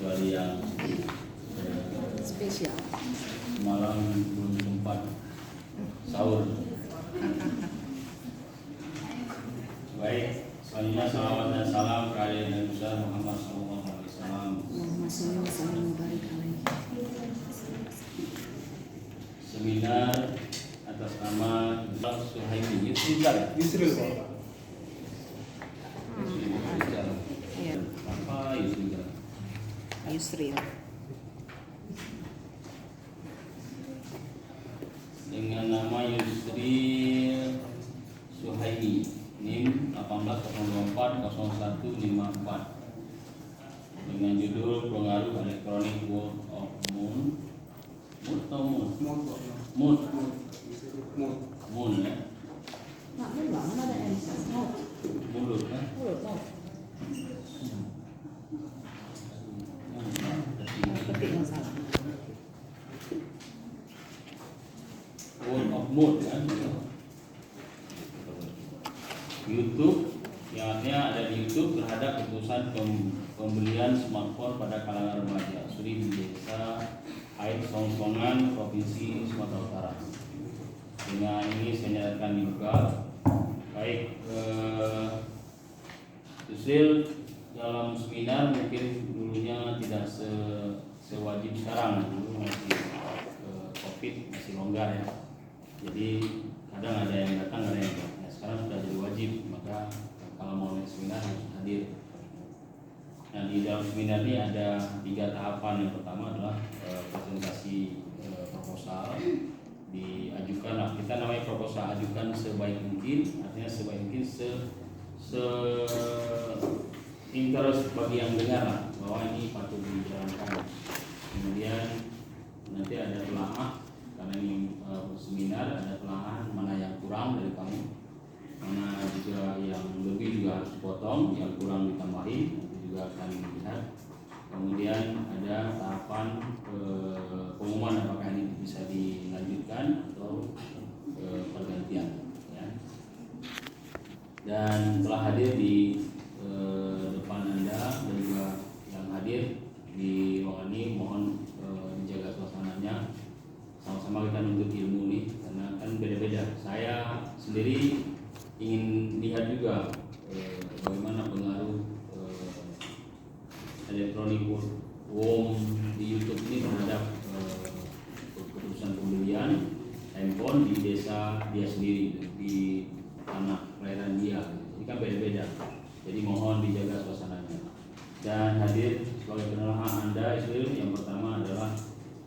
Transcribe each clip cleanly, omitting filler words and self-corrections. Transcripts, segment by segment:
kecuali yang spesial. malam belum sempat sahur. Baik, selanjutnya salawat dan salam kepada Nabi besar Muhammad SAW. Seminar atas nama Suhaimi Yusril. Iya. Apa Yusril? Yusril. Dengan nama Yusril Suhaimi, NIM 18040154, dengan judul Pengaruh Elektronik World of Moon ya. Mulut kan? Ketik yang salah. World of Mood kan? YouTube, yang artinya ada di YouTube terhadap keputusan pembelian smartphone pada kalangan remaja Suri di Desa Ait Songsongan, Provinsi Sumatera Utara. Dengan ini saya nyatakan dibuka. Baik, Yusril dalam seminar mungkin dulunya tidak sewajib sekarang, dulu masih COVID masih longgar ya. Jadi kadang ada yang datang, ada yang enggak. Nah, sekarang sudah jadi wajib, maka kalau mau naik seminar harus hadir. Nah, di dalam seminar ini ada 3 tahapan. Yang pertama adalah presentasi proposal diajukan. Nah, kita namanya proposal ajukan sebaik mungkin, artinya sebaik mungkin interest bagi yang dengar lah, bahwa ini patut dijalankan. Kemudian nanti ada telaah, karena ini seminar, ada telaah mana yang kurang dari kamu, mana juga yang lebih juga harus dipotong, yang kurang ditambahin, nanti juga akan dilihat. Kemudian ada tahapan pengumuman apakah ini bisa dilanjutkan atau pergantian ya. Dan telah hadir di depan Anda dan juga yang hadir di ruangan ini, mohon dijaga suasananya, sama-sama kita nuntut ilmu nih, karena kan beda-beda. Saya sendiri ingin lihat juga bagaimana pengaruh elektronik worm di YouTube ini terhadap keputusan pembelian handphone di desa dia sendiri, di tanah kelahiran dia. Ini kan beda-beda. Jadi mohon dijaga suasananya. Dan hadir sebagai penerangan Anda, Yusril, yang pertama adalah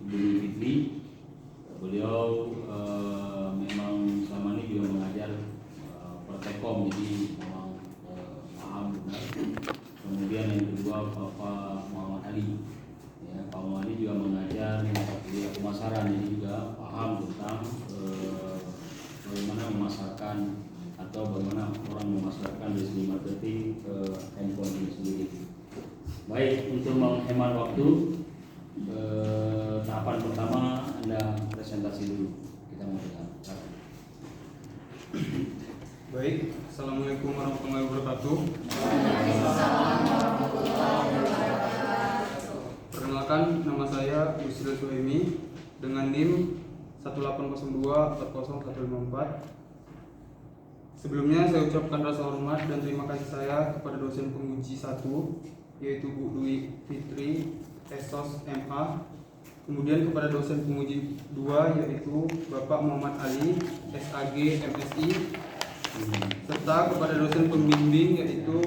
Ibu Fitri. Beliau memang selama ini juga mengajar Pertekom, jadi memang paham benar. Kemudian yang kedua Bapak Muhammad Ali, ya, Pak Muhammad Ali juga mengajar mata kuliah pemasaran, jadi juga paham tentang bagaimana memasarkan atau bagaimana orang memasarkan dari segi marketing ke handphone ini sendiri. Baik, untuk menghemat waktu, tahapan pertama Anda presentasi dulu, kita mau dengar. Baik, Assalamualaikum warahmatullahi wabarakatuh. Perkenalkan, nama saya Yusril Suhaimi dengan NIM 1802400154. Sebelumnya saya ucapkan rasa hormat dan terima kasih saya kepada dosen penguji 1, yaitu Bu Dwi Fitri Esos MA. Kemudian kepada dosen penguji 2, yaitu Bapak Muhammad Ali SAG MSI, serta kepada dosen pembimbing, yaitu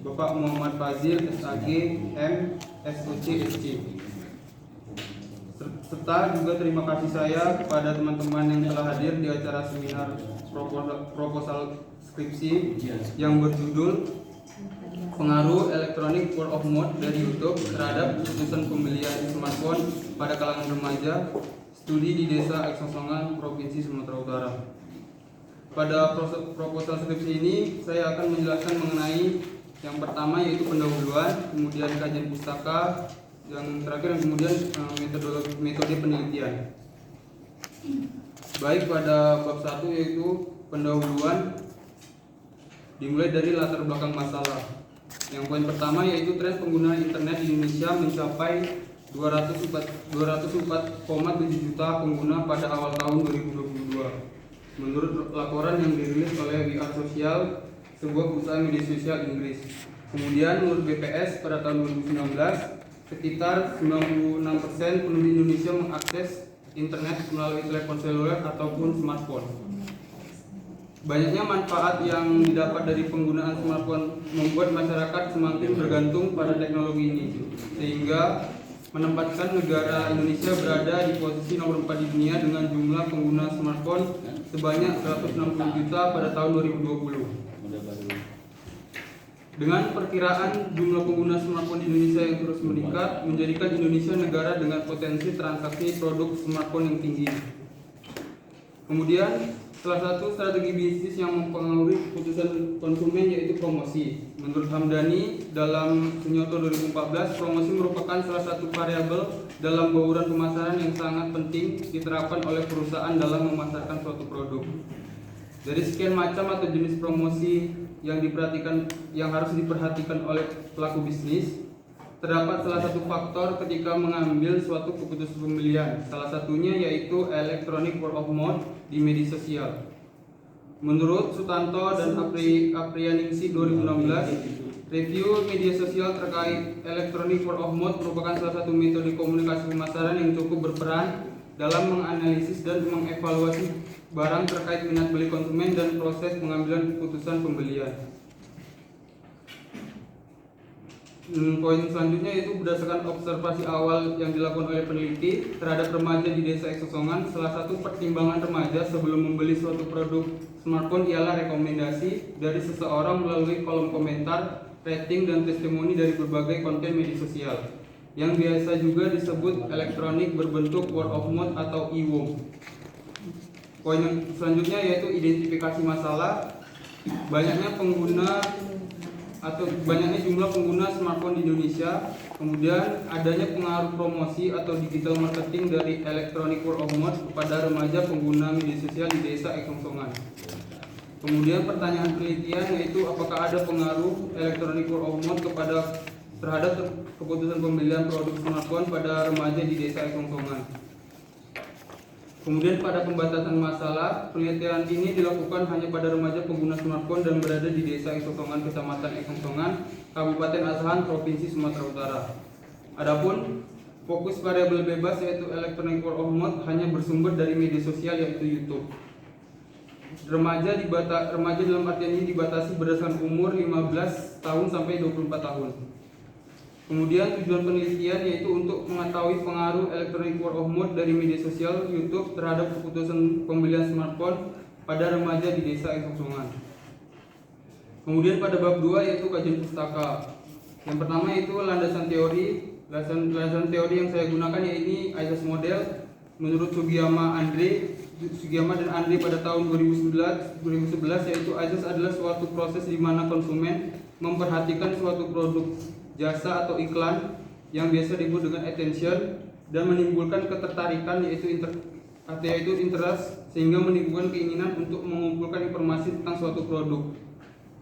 Bapak Muhammad Fazil SAG M SOC SC. Serta juga terima kasih saya kepada teman-teman yang telah hadir di acara seminar proposal skripsi yang berjudul Pengaruh Elektronik World of Mode dari YouTube terhadap keputusan pembelian smartphone pada kalangan remaja, studi di Desa Ait Songsongan, Provinsi Sumatera Utara. Pada proposal skripsi ini saya akan menjelaskan mengenai yang pertama, yaitu pendahuluan, kemudian kajian pustaka, yang terakhir yang kemudian metode penelitian. Baik, pada bab 1 yaitu pendahuluan, dimulai dari latar belakang masalah. Yang poin pertama yaitu tren penggunaan internet di Indonesia mencapai 204,7 juta pengguna pada awal tahun 2022. Menurut laporan yang dirilis oleh We Are Social, sebuah perusahaan media sosial Inggris. Kemudian menurut BPS pada tahun 2019, sekitar 96% penduduk Indonesia mengakses internet melalui telepon seluler ataupun smartphone. Banyaknya manfaat yang didapat dari penggunaan smartphone membuat masyarakat semakin bergantung pada teknologi ini, sehingga menempatkan negara Indonesia berada di posisi nomor 4 di dunia dengan jumlah pengguna smartphone sebanyak 160 juta pada tahun 2020. Dengan perkiraan jumlah pengguna smartphone di Indonesia yang terus meningkat, menjadikan Indonesia negara dengan potensi transaksi produk smartphone yang tinggi. Kemudian, salah satu strategi bisnis yang mempengaruhi keputusan konsumen yaitu promosi. Menurut Hamdani, dalam Sunyoto 2014, promosi merupakan salah satu variabel dalam bauran pemasaran yang sangat penting diterapkan oleh perusahaan dalam memasarkan suatu produk. Dari sekian macam atau jenis promosi yang harus diperhatikan oleh pelaku bisnis, terdapat salah satu faktor ketika mengambil suatu keputusan pembelian. Salah satunya yaitu electronic word of mouth di media sosial. Menurut Sutanto dan Aprianingsi 2016, review media sosial terkait electronic word of mouth merupakan salah satu metode komunikasi pemasaran yang cukup berperan dalam menganalisis dan mengevaluasi barang terkait minat beli konsumen dan proses pengambilan keputusan pembelian. Poin selanjutnya yaitu berdasarkan observasi awal yang dilakukan oleh peneliti terhadap remaja di Desa Eksosongan, salah satu pertimbangan remaja sebelum membeli suatu produk smartphone ialah rekomendasi dari seseorang melalui kolom komentar, rating, dan testimoni dari berbagai konten media sosial yang biasa juga disebut elektronik berbentuk word of mouth atau e-worm. Poin yang selanjutnya yaitu identifikasi masalah. Banyaknya jumlah pengguna smartphone di Indonesia, kemudian adanya pengaruh promosi atau digital marketing dari electronic word of mouth kepada remaja pengguna media sosial di Desa Eksosongan. Kemudian pertanyaan penelitian yaitu apakah ada pengaruh electronic word of mouth terhadap keputusan pembelian produk smartphone pada remaja di Desa Eksosongan. Kemudian pada pembatasan masalah, penelitian ini dilakukan hanya pada remaja pengguna smartphone dan berada di Desa Eksosongan, Kecamatan Eksosongan, Kabupaten Asahan, Provinsi Sumatera Utara. Adapun fokus variabel bebas yaitu electronic word of mouth hanya bersumber dari media sosial yaitu YouTube. Remaja dalam artian ini dibatasi berdasarkan umur 15 tahun sampai 24 tahun. Kemudian tujuan penelitian yaitu untuk mengetahui pengaruh electronic word of mouth dari media sosial YouTube terhadap keputusan pembelian smartphone pada remaja di Desa Eksosongan. Kemudian pada bab 2 yaitu kajian pustaka. Yang pertama yaitu landasan teori. Landasan teori yang saya gunakan yaitu ISIS model menurut Sugiyama dan Andre pada tahun 2011 yaitu ISIS adalah suatu proses di mana konsumen memperhatikan suatu produk, jasa atau iklan yang biasa disebut dengan attention dan menimbulkan ketertarikan yaitu interest, sehingga menimbulkan keinginan untuk mengumpulkan informasi tentang suatu produk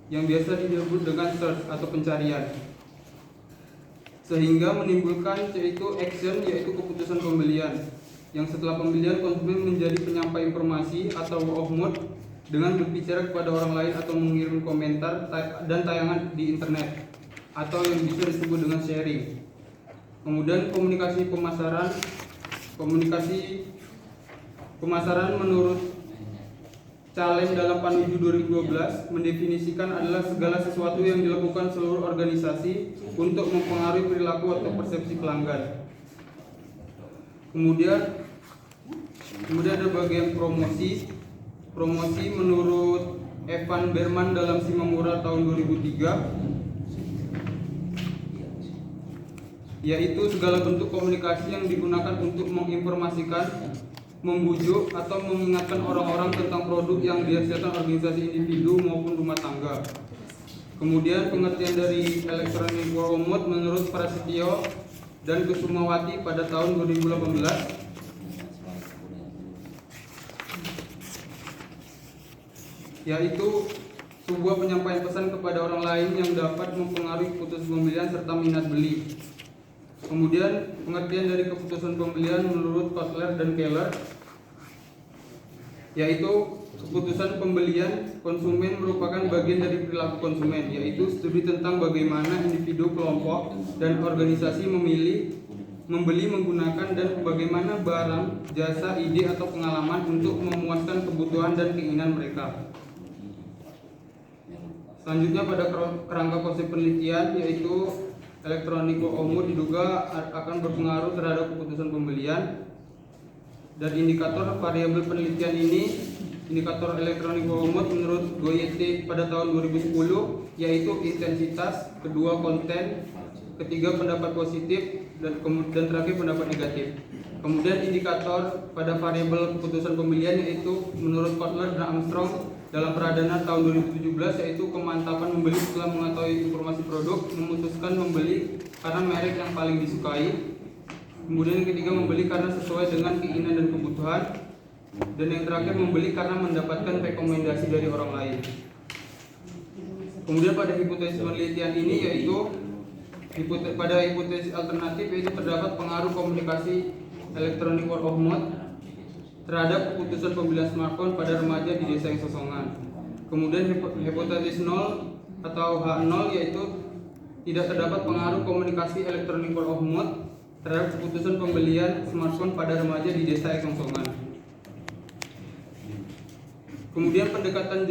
yang biasa disebut dengan search atau pencarian, sehingga menimbulkan yaitu action yaitu keputusan pembelian yang setelah pembelian konsumen menjadi penyampai informasi atau word of mouth dengan berbicara kepada orang lain atau mengirim komentar dan tayangan di internet atau yang bisa disebut dengan sharing. Kemudian komunikasi pemasaran menurut Calem dalam Panuju 2012 mendefinisikan adalah segala sesuatu yang dilakukan seluruh organisasi untuk mempengaruhi perilaku atau persepsi pelanggan. Kemudian ada bagian promosi menurut Evan Berman dalam Simamura tahun 2003, yaitu segala bentuk komunikasi yang digunakan untuk menginformasikan, membujuk atau mengingatkan orang-orang tentang produk yang dihasilkan organisasi individu maupun rumah tangga. Kemudian pengertian dari electronic word of mouth menurut Prasetyo dan Kusumawati pada tahun 2018, yaitu sebuah penyampaian pesan kepada orang lain yang dapat mempengaruhi keputusan pembelian serta minat beli. Kemudian pengertian dari keputusan pembelian menurut Kotler dan Keller, yaitu keputusan pembelian konsumen merupakan bagian dari perilaku konsumen, yaitu studi tentang bagaimana individu, kelompok, dan organisasi membeli, menggunakan, dan bagaimana barang, jasa, ide, atau pengalaman untuk memuaskan kebutuhan dan keinginan mereka. Selanjutnya pada kerangka konsep penelitian, yaitu electronic work of mood diduga akan berpengaruh terhadap keputusan pembelian. Dan indikator variabel penelitian ini, indikator electronic work of mood menurut Goyete pada tahun 2010, yaitu intensitas, kedua konten, ketiga pendapat positif, dan terakhir pendapat negatif. Kemudian indikator pada variabel keputusan pembelian yaitu menurut Kotler dan Armstrong dalam peradaban tahun 2017, yaitu kemantapan membeli setelah mengetahui informasi produk, memutuskan membeli karena merek yang paling disukai. Kemudian yang ketiga, membeli karena sesuai dengan keinginan dan kebutuhan. Dan yang terakhir, membeli karena mendapatkan rekomendasi dari orang lain. Kemudian pada hipotesis penelitian ini yaitu pada hipotesis alternatif, yaitu terdapat pengaruh komunikasi electronic word of mouth terhadap keputusan pembelian smartphone pada remaja di desa yang sosongan. Kemudian hipotesis 0 atau H0 yaitu tidak terdapat pengaruh komunikasi electronic word of mouth terhadap keputusan pembelian smartphone pada remaja di desa yang sosongan. Kemudian pendekatan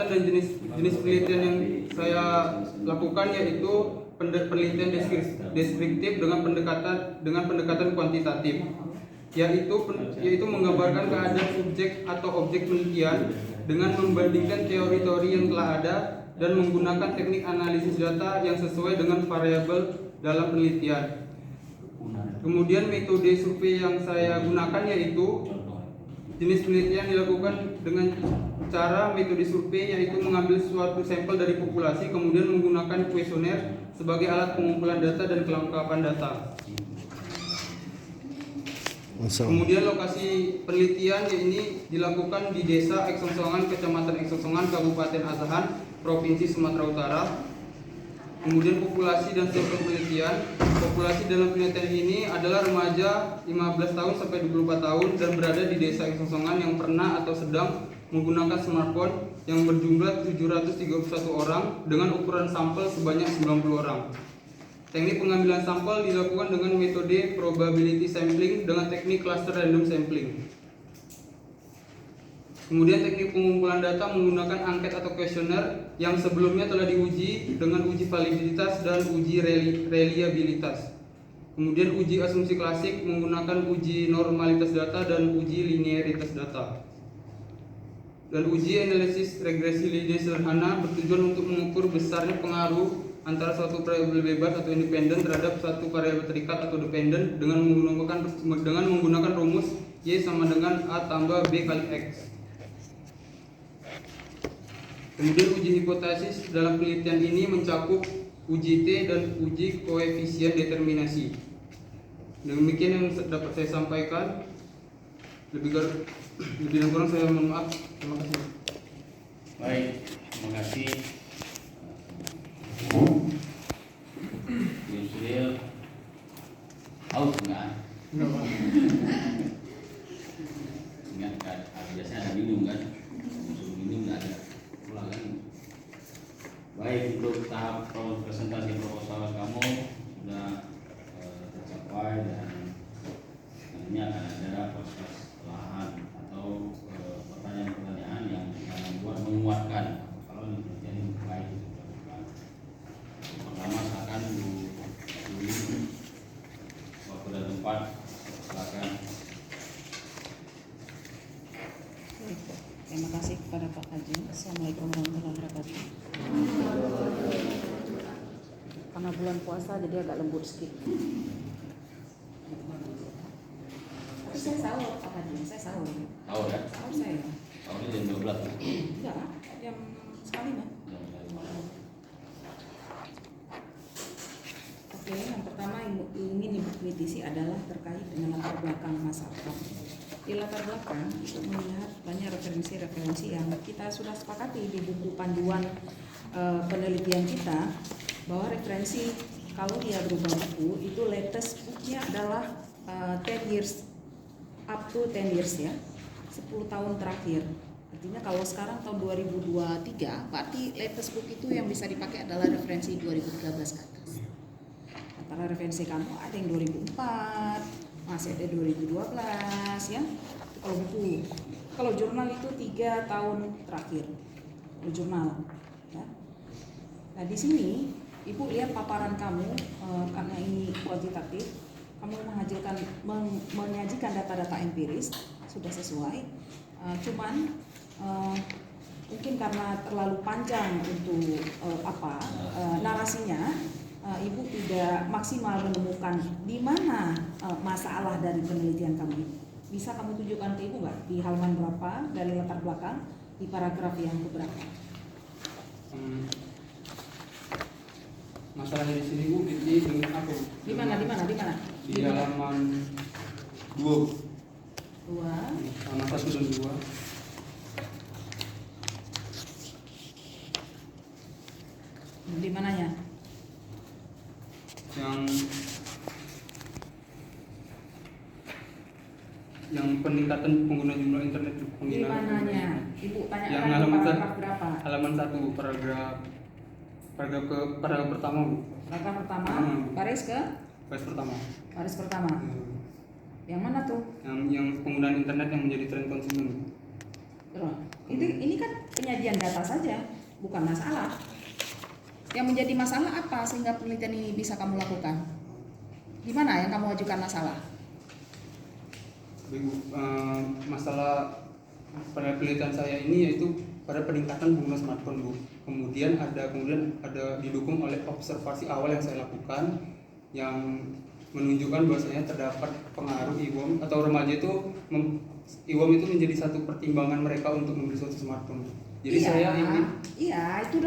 dan jenis penelitian yang saya lakukan yaitu penelitian deskriptif dengan pendekatan kuantitatif, yaitu menggambarkan keadaan subjek atau objek penelitian dengan membandingkan teori-teori yang telah ada dan menggunakan teknik analisis data yang sesuai dengan variabel dalam penelitian. Kemudian metode survei yang saya gunakan yaitu jenis penelitian dilakukan dengan cara metode survei, yaitu mengambil suatu sampel dari populasi kemudian menggunakan kuesioner sebagai alat pengumpulan data dan kelengkapan data. Kemudian lokasi penelitian ini dilakukan di Desa Eksosongan, Kecamatan Eksosongan, Kabupaten Asahan, Provinsi Sumatera Utara. Kemudian populasi dan sampel penelitian. Populasi dalam penelitian ini adalah remaja 15 tahun sampai 24 tahun dan berada di Desa Eksosongan yang pernah atau sedang menggunakan smartphone yang berjumlah 731 orang dengan ukuran sampel sebanyak 90 orang. Teknik pengambilan sampel dilakukan dengan metode probability sampling dengan teknik cluster random sampling. Kemudian teknik pengumpulan data menggunakan angket atau kuesioner yang sebelumnya telah diuji dengan uji validitas dan uji reliabilitas. Kemudian uji asumsi klasik menggunakan uji normalitas data dan uji linearitas data. Dan uji analisis regresi linear sederhana bertujuan untuk mengukur besarnya pengaruh antara suatu variabel bebas atau independen terhadap suatu variabel terikat atau dependen dengan menggunakan rumus Y sama dengan A tambah B kali X. Kemudian uji hipotesis dalam penelitian ini mencakup uji T dan uji koefisien determinasi. Demikian yang dapat saya sampaikan. Lebih dan kurang saya mohon maaf. Terima kasih. Baik, terima kasih. Yusril, haus enggak? Ingat kan, biasanya ada minum kan? Suruh minum enggak ada. Pulang kan? Baik, untuk tahap presentasi proposal kamu sudah tercapai dan ini akan ada proses lahan atau pertanyaan-pertanyaan yang akan membuat menguatkan kalau penelitian baik itu dilakukan. Pertama silakan Bu waktu dan tempat, silakan. Terima kasih kepada Pak Haji. Assalamualaikum warahmatullahi wabarakatuh. Karena bulan puasa jadi agak lembut sedikit. Saya sahur Pak Haji, saya sahur. Tahu ya? Sahur saya. Tahunnya jam 12 ya? Enggak, jam sekali kan? Oke, yang pertama ingin Ibu kritisi adalah terkait dengan latar belakang masyarakat. di latar belakang untuk melihat banyak referensi-referensi yang kita sudah sepakati di buku panduan penelitian kita, bahwa referensi kalau dia berubah buku itu latest booknya adalah 10 years, up to 10 years ya, 10 tahun terakhir. Artinya kalau sekarang tahun 2023, berarti latest book itu yang bisa dipakai adalah referensi 2013 ke atas. Antara referensi kamu ada yang 2004, masih ada 2012 ya. Kalau buku, kalau jurnal itu 3 tahun terakhir. Kalau jurnal ya. Nah, di sini Ibu lihat paparan kamu, karena ini kuantitatif, kamu menyajikan data-data empiris sudah sesuai. Cuman mungkin karena terlalu panjang untuk narasinya, Ibu tidak maksimal menemukan di mana masalah dari penelitian kamu. Bisa kamu tunjukkan ke Ibu nggak di halaman berapa dari latar belakang, di paragraf yang keberapa? Masalahnya di sini Bu, ini dengan apa? Di mana? Di halaman 2. Halaman 1 dan 2. Di mananya? Yang peningkatan pengguna jumlah internet Di penggunaan. mananya? Ibu tanya Yang di halaman paragraf berapa? Halaman 1 paragraf pertama Bu. Paragraf pertama, baris pertama. baris pertama. Yang mana tuh? Yang penggunaan internet yang menjadi tren konsumen. Ini kan penyajian data saja, bukan masalah. Yang menjadi masalah apa sehingga penelitian ini bisa kamu lakukan? Di mana yang kamu ajukan masalah? Masalah pada penelitian saya ini yaitu pada peningkatan pengguna smartphone Bu. Kemudian ada didukung oleh observasi awal yang saya lakukan yang menunjukkan bahwasanya terdapat pengaruh IWOM atau remaja itu IWOM itu menjadi satu pertimbangan mereka untuk membeli suatu smartphone. Jadi saya ingin itu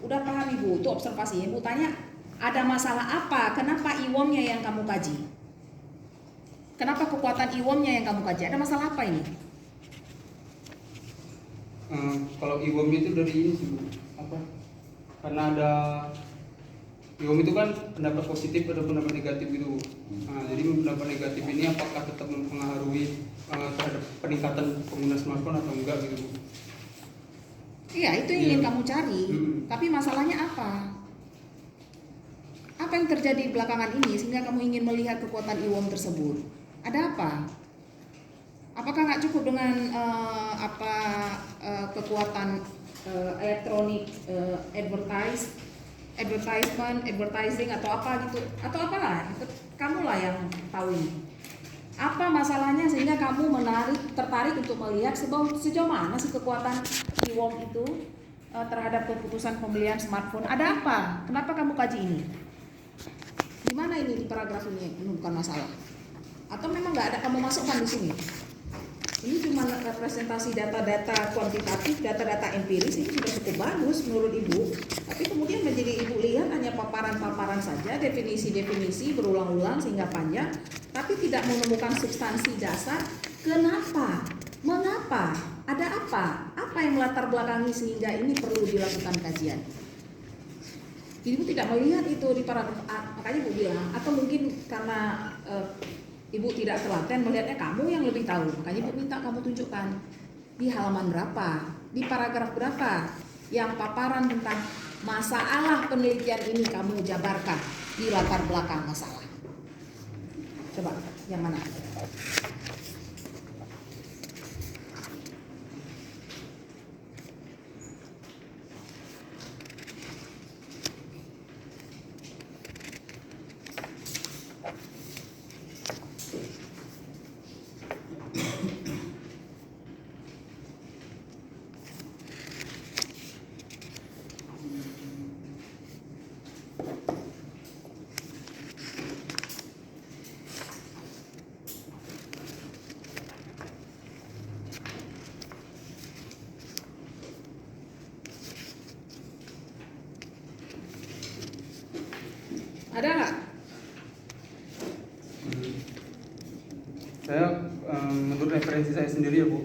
udah paham Ibu, itu observasi. Ibu tanya ada masalah apa? Kenapa IWOM-nya yang kamu kaji? Kenapa kekuatan IWOM-nya yang kamu kaji? Ada masalah apa ini? Kalau IWOM itu dari ini sih Bu, karena ada IWOM itu kan pendapat positif ada pendapat negatif gitu Bu. Jadi pendapat negatif ini apakah tetap mempengaruhi terhadap peningkatan pengguna smartphone atau enggak gitu Bu. Iya, itu yang ingin kamu cari. Tapi masalahnya apa? Apa yang terjadi belakangan ini sehingga kamu ingin melihat kekuatan IWOM tersebut? Ada apa? Apakah nggak cukup dengan kekuatan elektronik, advertising atau apa gitu? Atau apalah? Kamulah yang tahu ini. Apa masalahnya sehingga kamu tertarik untuk melihat sejauh mana sih kekuatan IWOM itu terhadap keputusan pembelian smartphone? Ada apa? Kenapa kamu kaji ini? Di mana ini di paragraf ini menemukan masalah? Atau memang nggak ada kamu masukkan di sini? Ini cuma representasi data-data kuantitatif, data-data empiris, ini sudah cukup bagus menurut Ibu. Tapi kemudian menjadi Ibu lihat hanya paparan-paparan saja, definisi-definisi berulang-ulang sehingga panjang, tapi tidak menemukan substansi dasar. Kenapa? Mengapa? Ada apa? Apa yang melatar belakangi sehingga ini perlu dilakukan kajian? Ibu tidak melihat itu di paragraf A, makanya Ibu bilang, atau mungkin karena Ibu tidak telaten melihatnya, kamu yang lebih tahu. Makanya Ibu minta kamu tunjukkan di halaman berapa, di paragraf berapa yang paparan tentang masalah penelitian ini kamu jabarkan di latar belakang masalah. Coba, yang mana? Ada nggak? Saya menurut referensi saya sendiri ya Bu,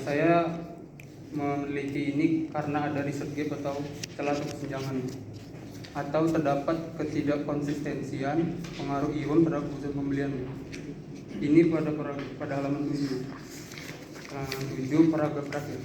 saya memiliki ini karena ada research gap atau celah atau kesenjangan, atau terdapat ketidakkonsistensian pengaruh IWAM terhadap keputusan pembelian. Ini pada halaman 7 paragraf terakhir.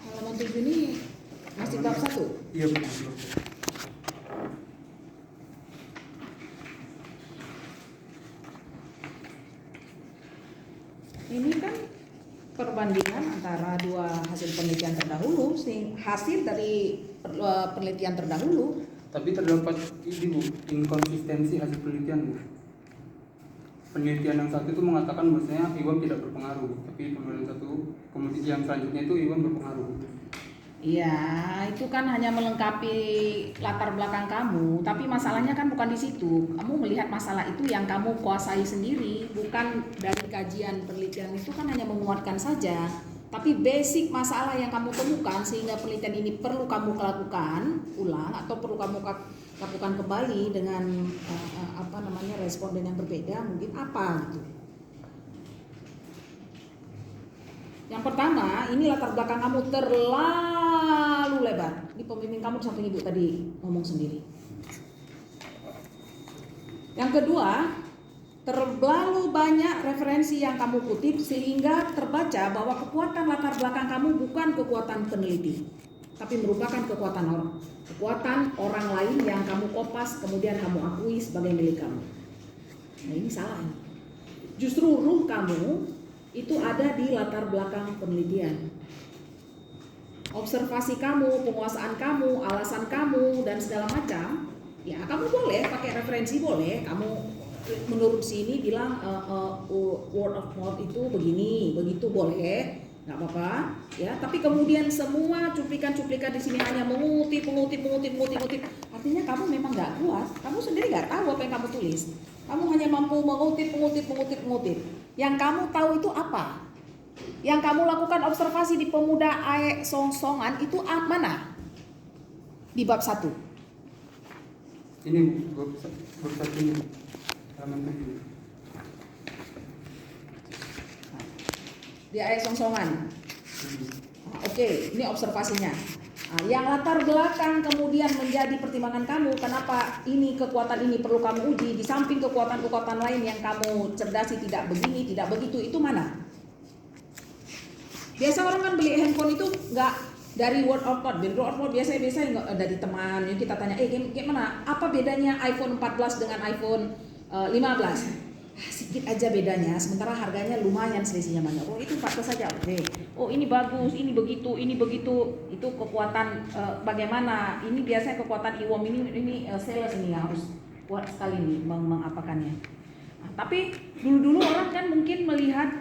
Halaman 7 ini masih bab 1. Iya betul. Ini kan perbandingan antara dua hasil penelitian terdahulu, hasil dari penelitian terdahulu. Tapi terdapat ini Bu, inkonsistensi hasil penelitian Bu. Penelitian yang satu itu mengatakan bahwasanya IWAM tidak berpengaruh, tapi penelitian satu kemudian yang selanjutnya itu IWAM berpengaruh. Iya, itu kan hanya melengkapi latar belakang kamu, tapi masalahnya kan bukan di situ. Kamu melihat masalah itu yang kamu kuasai sendiri, bukan dari kajian penelitian itu kan hanya menguatkan saja. Tapi basic masalah yang kamu temukan sehingga penelitian ini perlu kamu lakukan ulang atau perlu kamu lakukan kembali dengan responden yang berbeda, mungkin apa gitu. Yang pertama, ini latar belakang kamu terlalu lebar. Ini pembimbing kamu di samping ibu tadi ngomong sendiri. Yang kedua, terlalu banyak referensi yang kamu kutip sehingga terbaca bahwa kekuatan latar belakang kamu bukan kekuatan peneliti, tapi merupakan kekuatan orang lain yang kamu kopas kemudian kamu akui sebagai milik kamu. Nah ini salah. Justru root kamu itu ada di latar belakang penelitian. Observasi kamu, penguasaan kamu, alasan kamu, dan segala macam. Ya kamu boleh pakai referensi, boleh. Kamu menurut sini bilang word of mouth itu begini, begitu boleh. Nggak apa-apa. Ya, tapi kemudian semua cuplikan-cuplikan di sini hanya mengutip. Artinya kamu memang nggak kuat. Kamu sendiri nggak tahu apa yang kamu tulis. Kamu hanya mampu mengutip. Yang kamu tahu itu apa? Yang kamu lakukan observasi di pemuda Aek Songsongan itu mana? Di bab 1. Ini bab 1 ini. Halaman 7. Di Aek Songsongan. Oke, ini observasinya. Yang latar belakang kemudian menjadi pertimbangan kamu, kenapa ini kekuatan ini perlu kamu uji di samping kekuatan-kekuatan lain yang kamu cerdasi tidak begini, tidak begitu, itu mana? Biasa orang kan beli handphone itu nggak dari word of mouth, biasa nggak dari teman. Yang kita tanya, gimana? Apa bedanya iPhone 14 dengan iPhone 15? Sedikit aja bedanya, sementara harganya lumayan selisihnya banyak. Oh itu 14 saja, oke. Oh ini bagus, ini begitu. Itu kekuatan bagaimana? Ini biasanya kekuatan IWAM ini sales ini harus kuat sekali nih mengapakannya. Tapi dulu orang kan mungkin melihat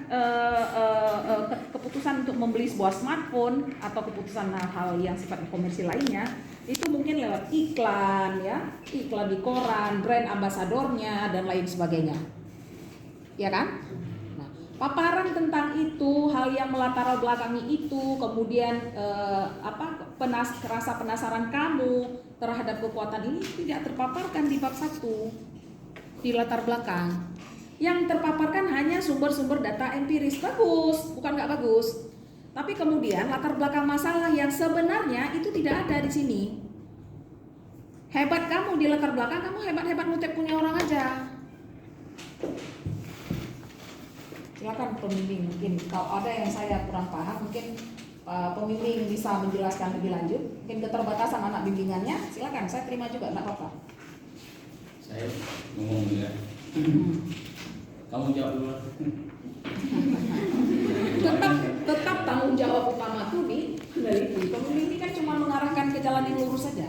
keputusan untuk membeli sebuah smartphone atau keputusan hal yang sifatnya komersil lainnya itu mungkin lewat iklan ya, iklan di koran, brand ambasadornya dan lain sebagainya. Ya kan? Nah, paparan tentang itu, hal yang melatar belakangi itu, kemudian rasa penasaran kamu terhadap kekuatan ini tidak terpaparkan di bab 1 di latar belakang. Yang terpaparkan hanya sumber-sumber data empiris. Bagus, bukan nggak bagus. Tapi kemudian latar belakang masalah yang sebenarnya itu tidak ada di sini. Hebat kamu di latar belakang, kamu hebat-hebat ngutip punya orang aja. Silakan pembimbing, mungkin kalau ada yang saya kurang paham, mungkin pembimbing bisa menjelaskan lebih lanjut. Mungkin keterbatasan anak bimbingannya, silakan, saya terima juga, nggak apa-apa. Saya ngomong juga. Kamu jawab dulu. tetap tanggung jawab utama itu di peneliti. Peneliti kan cuma mengarahkan ke jalan yang lurus saja,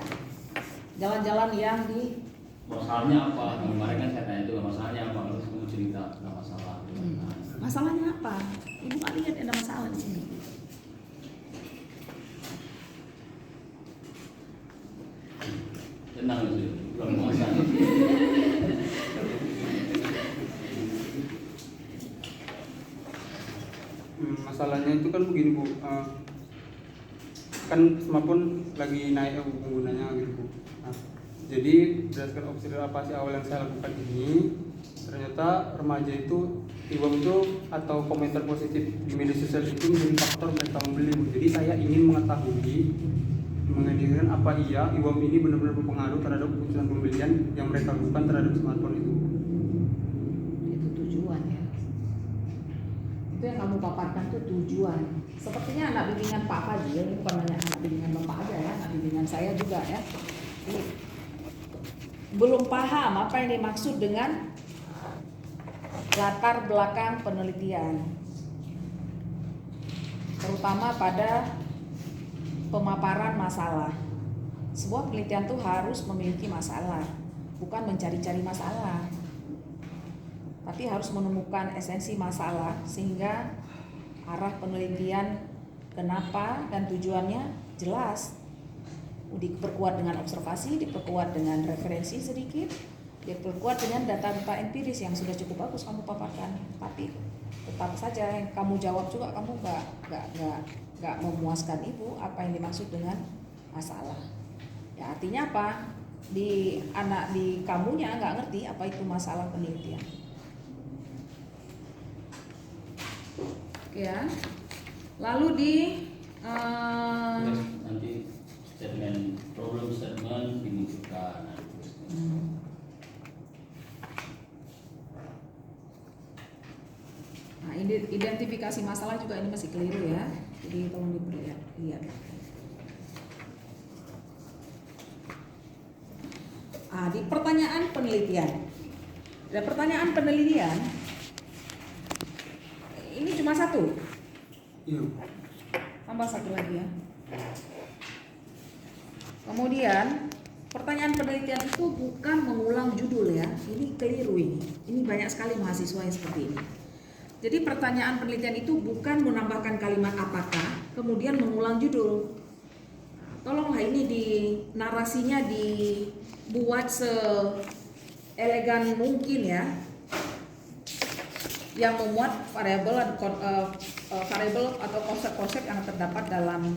jalan-jalan yang di. Masalahnya apa? Kemarin kan saya tanya juga masalahnya apa? Harus kamu cerita nggak masalah. Masalahnya apa? Ibu nggak lihat ada masalah di sini. Tenang itu, belum masalah. permasalahannya itu kan begini Bu, kan smartphone lagi naik penggunanya gitu Bu. Nah, jadi berdasarkan observasi awal yang saya lakukan ini, ternyata remaja itu IWAM itu atau komentar positif di media sosial itu menjadi faktor mereka membeli Bu. Jadi saya ingin mengetahui menghadirkan apa iya IWAM ini benar-benar berpengaruh terhadap keputusan pembelian yang mereka lakukan terhadap smartphone itu. Itu tujuan ya. Itu yang kamu paparkan tuh tujuan. Sepertinya anak bimbingan Pak Haji ya, ini bukan hanya anak bimbingan Bapak aja ya, anak bimbingan saya juga ya. Ini belum paham apa yang dimaksud dengan latar belakang penelitian, terutama pada pemaparan masalah. Sebuah penelitian tuh harus memiliki masalah, bukan mencari-cari masalah, tapi harus menemukan esensi masalah sehingga arah penelitian kenapa dan tujuannya jelas. Diperkuat dengan observasi, diperkuat dengan referensi sedikit, diperkuat dengan data-data empiris yang sudah cukup bagus kamu paparkan. Tapi tetap saja yang kamu jawab juga kamu nggak memuaskan ibu apa yang dimaksud dengan masalah. Ya artinya apa? Di kamunya nggak ngerti apa itu masalah penelitian. Ya. Lalu di nanti statement problem statement dimunculkan. Nah, identifikasi masalah juga ini masih keliru ya. Jadi tolong dilihat. Di pertanyaan penelitian. Dan pertanyaan penelitian ini cuma satu. Iya. Tambah satu lagi ya. Kemudian pertanyaan penelitian itu bukan mengulang judul ya. Ini keliru ini. Ini banyak sekali mahasiswa yang seperti ini. Jadi pertanyaan penelitian itu bukan menambahkan kalimat apakah, kemudian mengulang judul. Tolonglah ini di narasinya dibuat seelegan mungkin ya, yang memuat variabel atau konsep-konsep yang terdapat dalam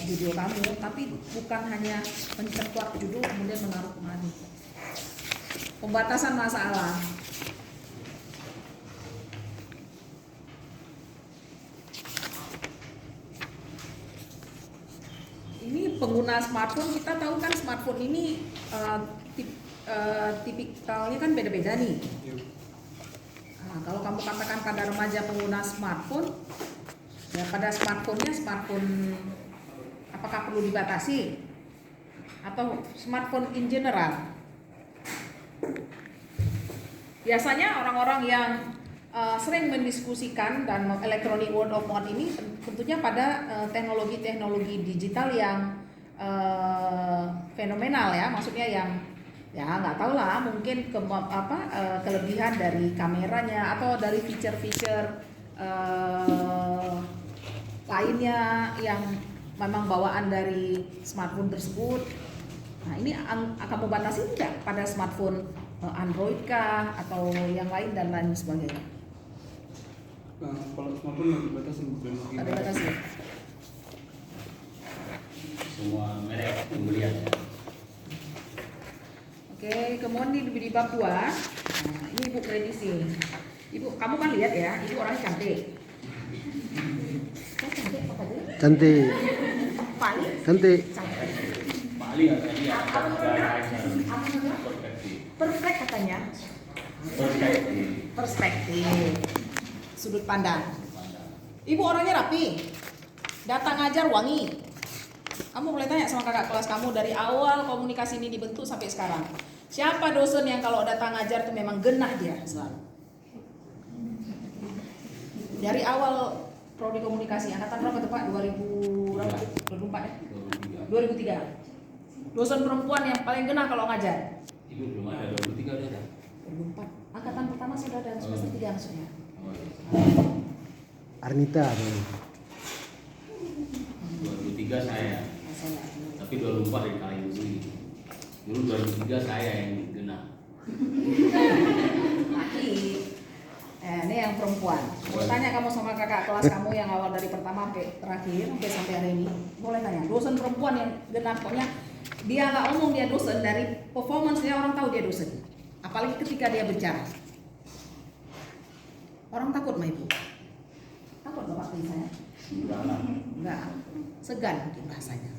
judul kamu, tapi bukan hanya mencetak judul kemudian menaruh kemari. Pembatasan masalah. Ini pengguna smartphone, kita tahu kan smartphone ini tipikalnya kan beda-beda nih. Nah, kalau kamu katakan pada remaja pengguna smartphone, ya pada smartphone apakah perlu dibatasi atau smartphone in general? Biasanya orang-orang yang sering mendiskusikan dan electronic word of mouth ini tentunya pada teknologi-teknologi digital yang fenomenal ya, maksudnya yang ya nggak tahu lah mungkin kelebihan dari kameranya atau dari feature-feature lainnya yang memang bawaan dari smartphone tersebut. Nah ini kamu batasi tidak pada smartphone Android kah atau yang lain dan lain sebagainya? Kalau smartphone nggak dibatasi bukan? Ada batasi. Semua merek pembelian ya. Oke, kemudian di bab 2. Nah, ini Ibu prediksi. Ibu, kamu kan lihat ya, Ibu orangnya cantik. Cantik apa tadi? Cantik. Paling Cantik. cantik. Paling katanya Perfect katanya. Perspektif. Sudut pandang. Ibu orangnya rapi. Datang ngajar wangi. Kamu boleh tanya sama kakak kelas kamu dari awal komunikasi ini dibentuk sampai sekarang. Siapa dosen yang kalau datang ngajar tuh memang genah dia selalu. Dari awal prodi komunikasi angkatan berapa tuh Pak? 2004 ya? 2003. Dosen perempuan yang paling genah kalau ngajar. Ibu belum ada, 2003 udah ada. 2004. Angkatan pertama sudah ada semester 3 maksudnya. Oh, iya. Arnita. 2003 saya. Tapi 2004 yang kali ini. Dulu 2003 saya yang genah. Laki. Ini yang perempuan. Mau tanya kamu sama kakak kelas kamu yang awal dari pertama sampai terakhir sampai hari ini. Boleh tanya. Dosen perempuan yang genap, pokoknya dia nggak omong dia dosen, dari performance-nya orang tahu dia dosen. Apalagi ketika dia bicara. Orang takut sama ibu. Takut bapak pilih saya? Enggak. Segan mungkin bahasanya.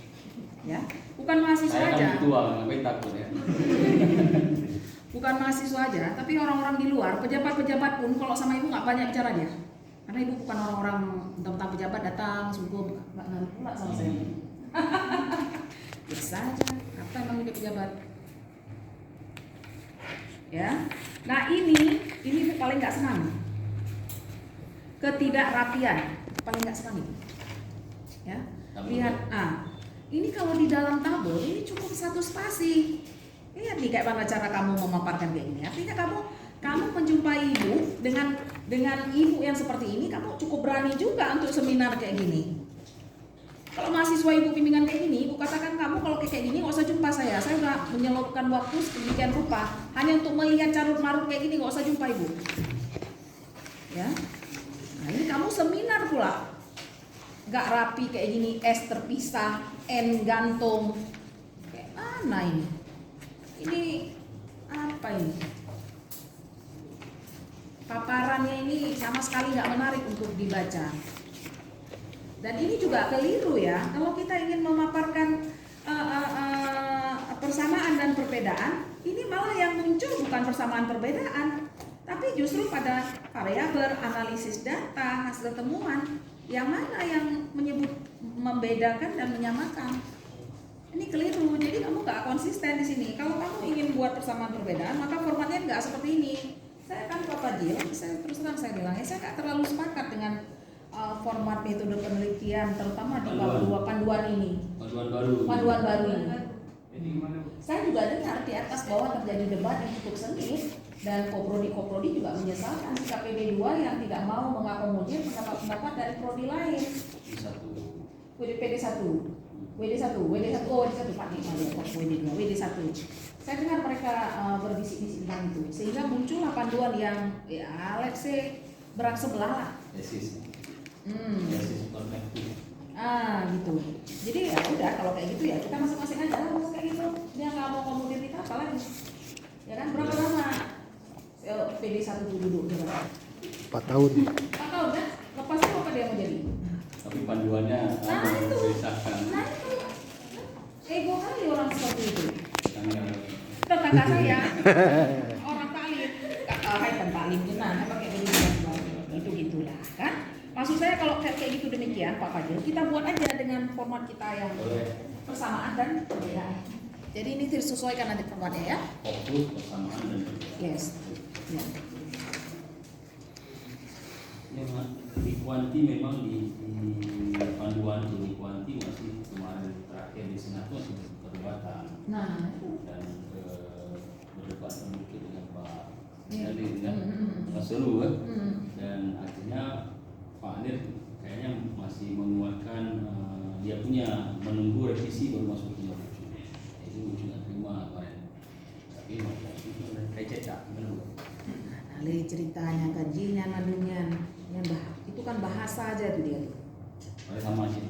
Ya, bukan mahasiswa Saya aja. kan tua, ngapain takut ya? Bukan mahasiswa aja, tapi orang-orang di luar, pejabat-pejabat pun kalau sama ibu nggak banyak bicara dia. Karena ibu bukan orang-orang tentang pejabat datang, sungguh nggak ngaruh pula sama saya. Biasa aja, apa emang dia pejabat? Ya, nah ini paling nggak senang. Ketidakrapian, paling nggak senang itu. Ya, lihat, ini kalau di dalam tabel ini cukup 1 spasi. Lihat nih kayak mana cara kamu memaparkan kayak gini. Artinya kamu menjumpai ibu dengan ibu yang seperti ini, kamu cukup berani juga untuk seminar kayak gini. Kalau mahasiswa ibu bimbingan kayak gini, ibu katakan kamu kalau kayak gini nggak usah jumpa saya. Saya udah menyelupkan waktu sedemikian rupa hanya untuk melihat carut marut kayak gini, nggak usah jumpa ibu. Ya, nah ini kamu seminar pula, nggak rapi kayak gini, S terpisah, N gantung, kayak mana ini? Ini apa ini? Paparannya ini sama sekali nggak menarik untuk dibaca. Dan ini juga keliru ya. Kalau kita ingin memaparkan persamaan dan perbedaan, ini malah yang muncul bukan persamaan perbedaan, tapi justru pada variabel, analisis data, hasil temuan, yang mana yang menyebut membedakan dan menyamakan. Ini keliru, jadi kamu nggak konsisten di sini. Kalau kamu ingin buat persamaan perbedaan, maka formatnya nggak seperti ini. Saya kan Bapak Jill, saya terus terang saya bilang, saya nggak terlalu sepakat dengan format metode penelitian, terutama di bab 2 panduan ini. Panduan baru ini. Saya juga dengar di atas bawah terjadi debat yang cukup sengit, dan koprodi juga menyesalkan sikap PD2 yang tidak mau mengakomodir pendapat-pendapat dari prodi lain. PD1. WD1, Pak Nik, WD1. Saya dengar mereka berbisik-bisik tentang itu, sehingga muncullah panduan yang ya let's say berat sebelah lah. Tesis konektif. Gitu. Jadi ya udah kalau kayak gitu ya kita masing-masing aja lah kayak gitu. Dia nggak mau komodir kita apalagi. Ya kan berapa lama PD1 duduk berapa? 4 tahun. 4 tahun kan? Lepas itu apa dia mau jadi? Tapi panduannya itu. disahkan. Ego kali orang seperti itu. Tanggal Tetangga saya orang Talim, kan Talim jenang pakai itu gitulah kan. Maksud saya kalau kayak gitu demikian Pak Fadil, kita buat aja dengan format kita yang persamaan dan perbedaan. Jadi ini disesuaikan nanti formatnya ya. Fokus persamaan dan perbedaan. Yes. Ya. Memang di kuanti memang di panduan di kuanti masih kemarin terakhir di senat masih perdebatan. Nah, dan berdebat sedikit dengan Pak Iya. Nadir dengan Pak Selu dan akhirnya Pak Nadir kayaknya masih menguatkan dia punya menunggu revisi baru masuk ke lucu. Itu lucu nggak terima kemarin. Tapi kayak cetak menunggu. alih ceritanya gajinya nandungan itu kan bahasa aja tuh dia tuh. Sama sih.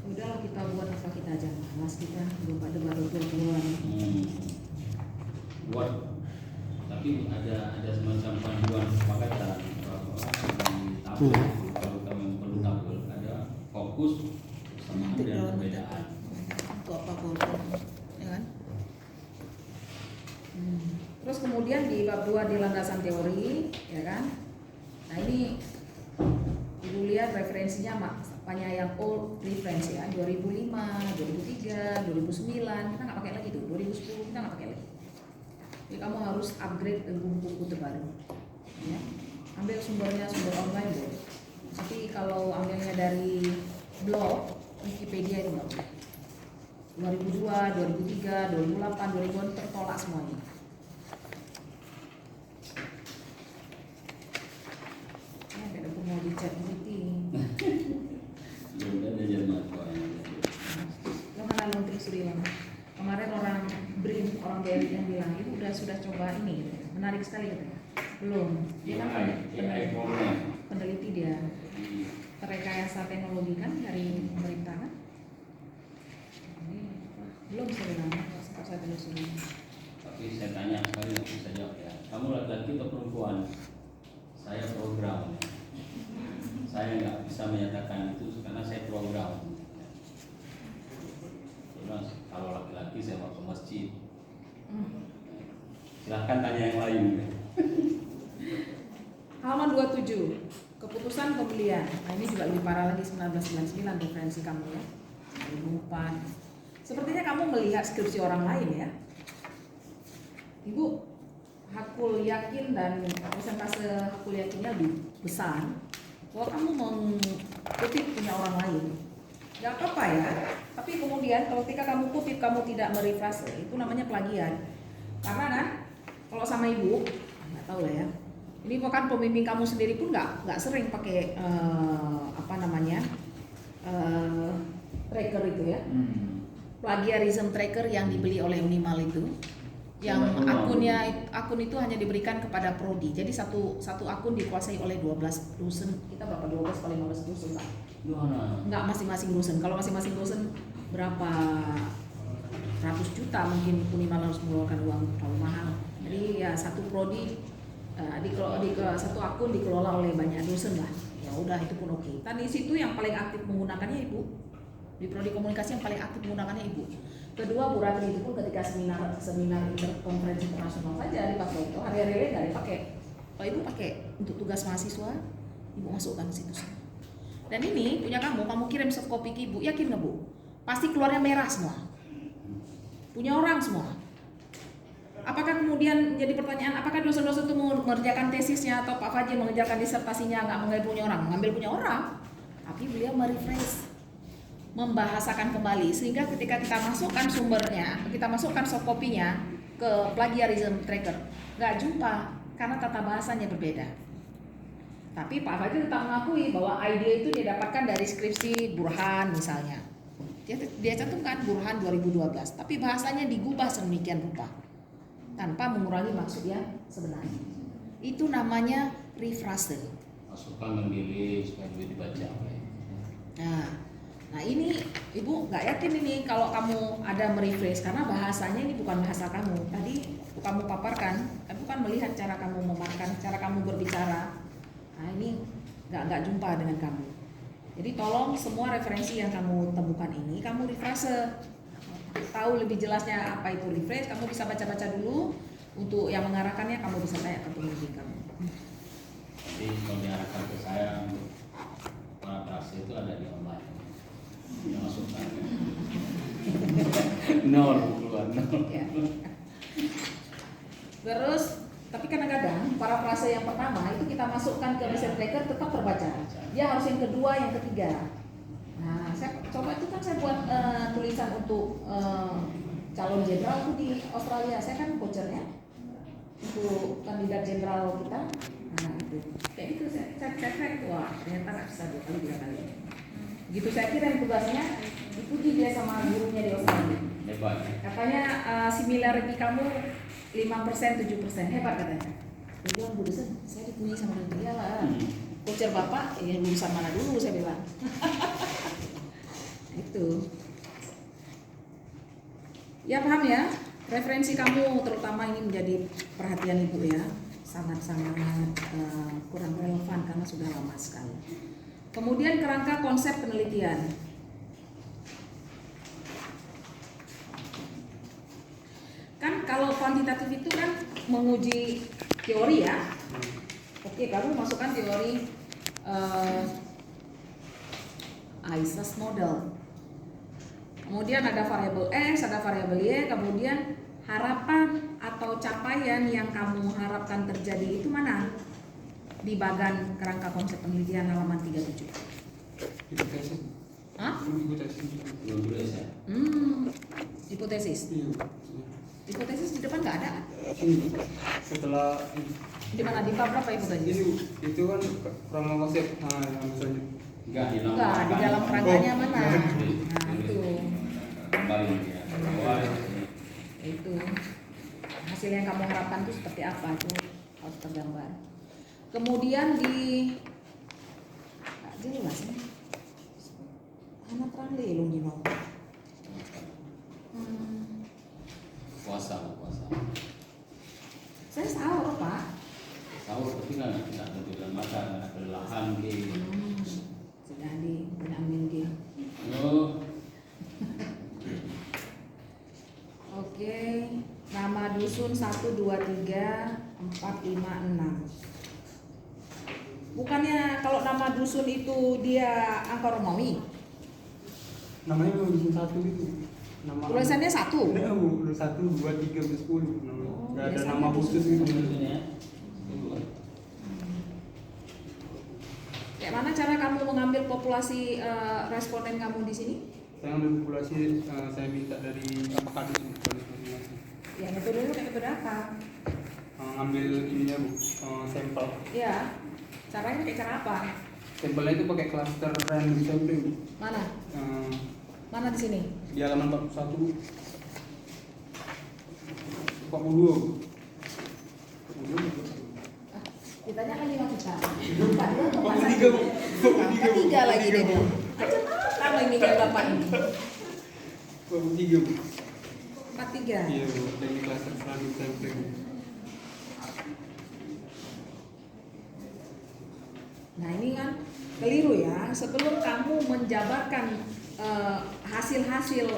Udahlah kita buat apa kita aja malas kita belum ada baru keluar. Buat tapi ada semacam panduan kesepakatan bahwa di tabel kalau kami perlu tabel ada fokus persamaan dan perbedaan. Untuk apa ya kan? Terus kemudian di bab 2 di landasan teori, ya kan? Nah ini Ibu lihat referensinya makanya yang old reference ya, 2005, 2003, 2009 kita nggak pakai lagi tuh, 2010 kita nggak pakai lagi. Jadi kamu harus upgrade ke buku-buku terbaru. Ya. Ambil sumbernya sumber online boleh. Tapi kalau ambilnya dari blog Wikipedia itu nggak boleh. 2002, 2003, 2008, 2000 tertolak semuanya. Ada pun mau dicat meeting. Sudah ada Jerman Lo mana Menteri Surilang? Kemarin orang BRIN, orang BRI yang bilang itu sudah coba ini. Menarik sekali katanya. Belum. Dia kan AI program. peneliti dia. Rekayasa teknologi kan dari pemerintah kan. Ini belum saya bilang, sempat saya telusuri. Tapi saya tanya sekali lagi bisa jawab ya. Kamu laki-laki atau perempuan? Saya program. Saya nggak bisa menyatakan itu karena saya program. Terus kalau laki-laki saya mau ke masjid. Silahkan tanya yang lain. Halaman 27, keputusan pembelian. Nah ini juga lebih parah lagi 1999 referensi kamu ya. 2004. Sepertinya kamu melihat skripsi orang lain ya. Ibu hakul yakin dan persentase hakul yakinnya lebih besar bahwa kamu mengutip punya orang lain. Gak apa-apa ya. Tapi kemudian kalau ketika kamu kutip kamu tidak merefrase, itu namanya plagiat. Karena kan kalau sama ibu, nggak tahu lah ya. Ini bahkan pembimbing kamu sendiri pun nggak sering pakai tracker itu ya. Plagiarism tracker yang dibeli oleh Unimal itu, yang akun itu hanya diberikan kepada prodi. Jadi satu akun dikuasai oleh 12 dosen. Kita berapa 12 kali 15 dosen Pak? Nggak masing-masing dosen. Kalau masing-masing dosen berapa ratus juta mungkin Unimal harus mengeluarkan uang terlalu mahal. Jadi ya satu prodi satu akun dikelola oleh banyak dosen lah. Ya udah itu pun oke. Dan di situ yang paling aktif menggunakannya ibu. Di prodi komunikasi yang paling aktif menggunakannya ibu. Kedua Bu Ratri itu pun ketika seminar konferensi internasional saja dipakai itu, hari-hari lain nggak dipakai. Kalau ibu pakai untuk tugas mahasiswa, ibu masukkan ke situ. Dan ini punya kamu kirim soft copy ke ibu, yakin nggak Bu? Pasti keluarnya merah semua. Punya orang semua. Apakah kemudian jadi pertanyaan, apakah dosen-dosen itu mengerjakan tesisnya atau Pak Fajri mengerjakan disertasinya nggak mengambil punya orang? Mengambil punya orang, tapi beliau merefresh, membahasakan kembali sehingga ketika kita masukkan sumbernya, kita masukkan soft copy-nya ke plagiarism tracker, nggak jumpa karena tata bahasanya berbeda. Tapi Pak Fajri tetap mengakui bahwa ide itu didapatkan dari skripsi Burhan misalnya. Dia cantumkan Burhan 2012, tapi bahasanya digubah sedemikian rupa tanpa mengurangi maksud yang sebenarnya. Itu namanya rephrase. Masukkan mendilih supaya lebih dibaca. Nah ini ibu nggak yakin ini kalau kamu ada merephrase karena bahasanya ini bukan bahasa kamu. Tadi kamu paparkan, kamu kan melihat cara kamu memaparkan, cara kamu berbicara. Nah ini nggak jumpa dengan kamu. Jadi tolong semua referensi yang kamu temukan ini kamu rephrase. Tahu lebih jelasnya apa itu rephrase, kamu bisa baca-baca dulu. Untuk yang mengarahkannya kamu bisa tanya ke pembimbing kamu. Jadi kalau diarahkan ke saya untuk parafrase itu ada di online. Yang masukkan. Nol keluar nol. Ya. Terus tapi kadang-kadang parafrase yang pertama itu kita masukkan ke mesin tracker tetap terbaca. Dia harus yang kedua, yang ketiga. Nah, saya coba itu kan saya buat tulisan untuk calon jenderal itu di Australia. Saya kan vouchernya untuk kandidat jenderal kita. Nah itu, kayak itu saya cek, wah ternyata nggak bisa 2 kali 3 kali. Gitu saya kirim tugasnya, dipuji dia sama gurunya di Australia. Hebat. Katanya similarity kamu 5% 7%, hebat katanya. Dia bilang Bu dosen, saya dipuji sama dia lah. Voucher bapak, ya lulusan mana dulu saya bilang. Itu. Ya paham ya, referensi kamu terutama ini menjadi perhatian ibu ya, sangat-sangat kurang relevan karena sudah lama sekali. Kemudian kerangka konsep penelitian. Kan kalau kuantitatif itu kan menguji teori ya. Oke, kamu masukkan teori ISAS model. Kemudian ada variabel X, ada variabel Y, kemudian harapan atau capaian yang kamu harapkan terjadi itu mana? Di bagan kerangka konsep penelitian halaman 37. Hipotesis. Hah? Hipotesis. Hipotesis. Iya. Hipotesis di depan nggak ada kan? Setelah Di mana? Di bab berapa hipotesis? itu kan kerangka konsep. Nah, yang selanjutnya. Enggak di dalam. Enggak, di dalam kerangkanya mana? Oh. Nah itu. Kembali ya. Itu. hasil yang kamu harapkan itu seperti apa, itu harus tergambar. Kemudian di jelas nih anak terang lelung di bawah. Puasa. Saya sahur Pak. Sahur tapi nggak kebetulan makan, nggak kelelahan gitu. Sudah diambil dia. Oh, Oke, nama dusun 1, 2, 3, 4, 5, 6. Bukannya kalau nama dusun itu dia angka Romawi? Namanya memang dusun 1 itu. Nama Tulisannya 1. Udah, 1, 2, 3, 10 namanya. Oh, Nggak ada biasanya nama khusus gitu. ini ya. Kayak mana cara kamu mengambil populasi responden kamu di sini? Saya ambil populasi, saya minta dari apa kadus masing-masing. Ya metode dulu kayak metode apa? Ngambil ininya Bu, sampel. Ya, caranya kayak cara apa? Sampelnya itu pakai cluster random sampling. Mana? Eh, Mana di sini? di halaman 41 Bu. 42 Bu. 42. Ditanya lagi sama kita. Lupa dua atau pas 43 Bu. Ketiga lagi deh. Macam kamu ini kayak bapak ini. 43 Bu. 43. Iya Bu, dari cluster random sampling. Nah ini kan keliru ya. Sebelum kamu menjabarkan hasil-hasil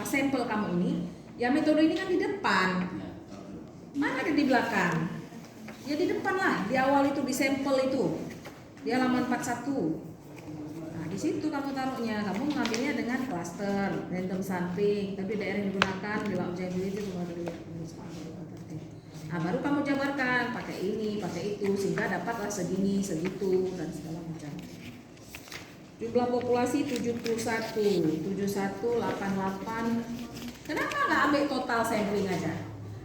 sampel kamu ini, ya metode ini kan di depan. Mana ada di belakang? Ya di depan lah. Di awal itu di sampel itu di halaman 41. Nah di situ kamu taruhnya. Kamu mengambilnya dengan cluster random sampling. Tapi daerah yang digunakan di objectivity itu nah baru kamu jabarkan pakai ini, pakai itu sehingga dapatlah segini, segitu dan segala macam. Jumlah populasi 71, 88. Kenapa nggak ambil total sampling aja?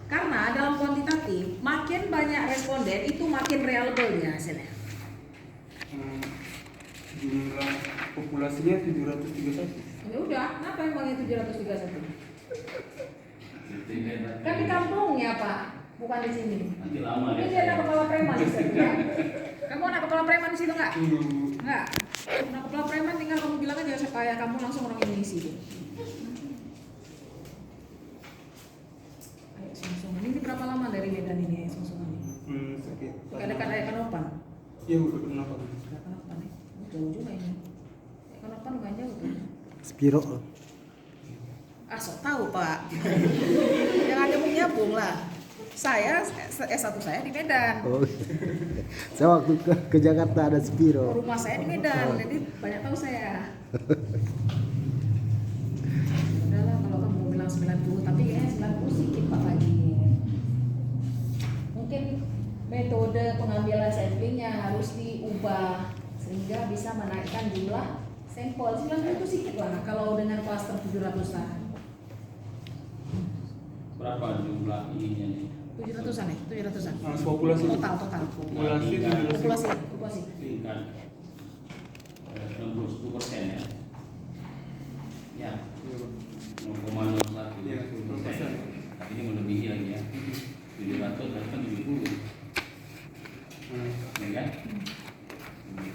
Karena dalam kuantitatif makin banyak responden itu makin reliable ya hasilnya. Jumlah populasinya 731. Ya udah, kenapa emangnya 731? Kan di kampung ya Pak, bukan di sini. Nanti lama Ini ya. dia anak kepala preman di situ ya. Kamu anak kepala preman di situ nggak? Nggak. Anak kepala preman tinggal kamu bilang aja supaya kamu langsung orang Indonesia. Ayo sungsung. Ini berapa lama dari Medan ini ya sungsung ini? Sekitar. Dekat-dekat Ayak Kanopan. Iya Bu, kenapa? Ayak Kanopan ya. Jauh juga ini. Ayak Kanopan bukan jauh tuh. Spiro. Sok tahu Pak. Yang ada nyambung lah. Saya S1 saya di Medan. Oh. Saya waktu ke Jakarta ada Spiro. Rumah saya di Medan, jadi banyak tahu saya. Udahlah kalau kamu bilang 90, tapi kayaknya 90 sedikit Pak lagi. Mungkin metode pengambilan samplingnya harus diubah sehingga bisa menaikkan jumlah sampel. 90 itu sedikit lah kalau dengan klaster 700-an. Berapa jumlah ininya nih? 700-an ya? 700-an. Populasi. Total. Populasi Populasi. Tingkat 61% ya. Ya, 0,01%. Iya, 0,01. Tapi ini melebihi lagi ya. 700 tadi kan 70. Ya kan?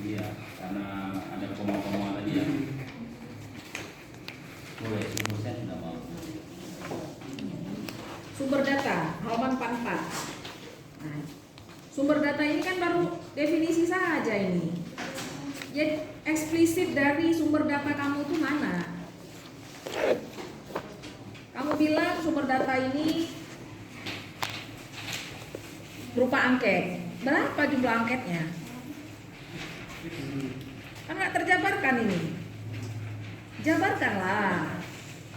Iya, karena ada koma-koma tadi ya. Boleh 10% sudah mau. Sumber data, halaman 44. Nah, sumber data ini kan baru definisi saja ini. Ya eksplisit dari sumber data kamu itu mana? Kamu bilang sumber data ini berupa angket. Berapa jumlah angketnya? Kan nggak terjabarkan ini. Jabarkanlah.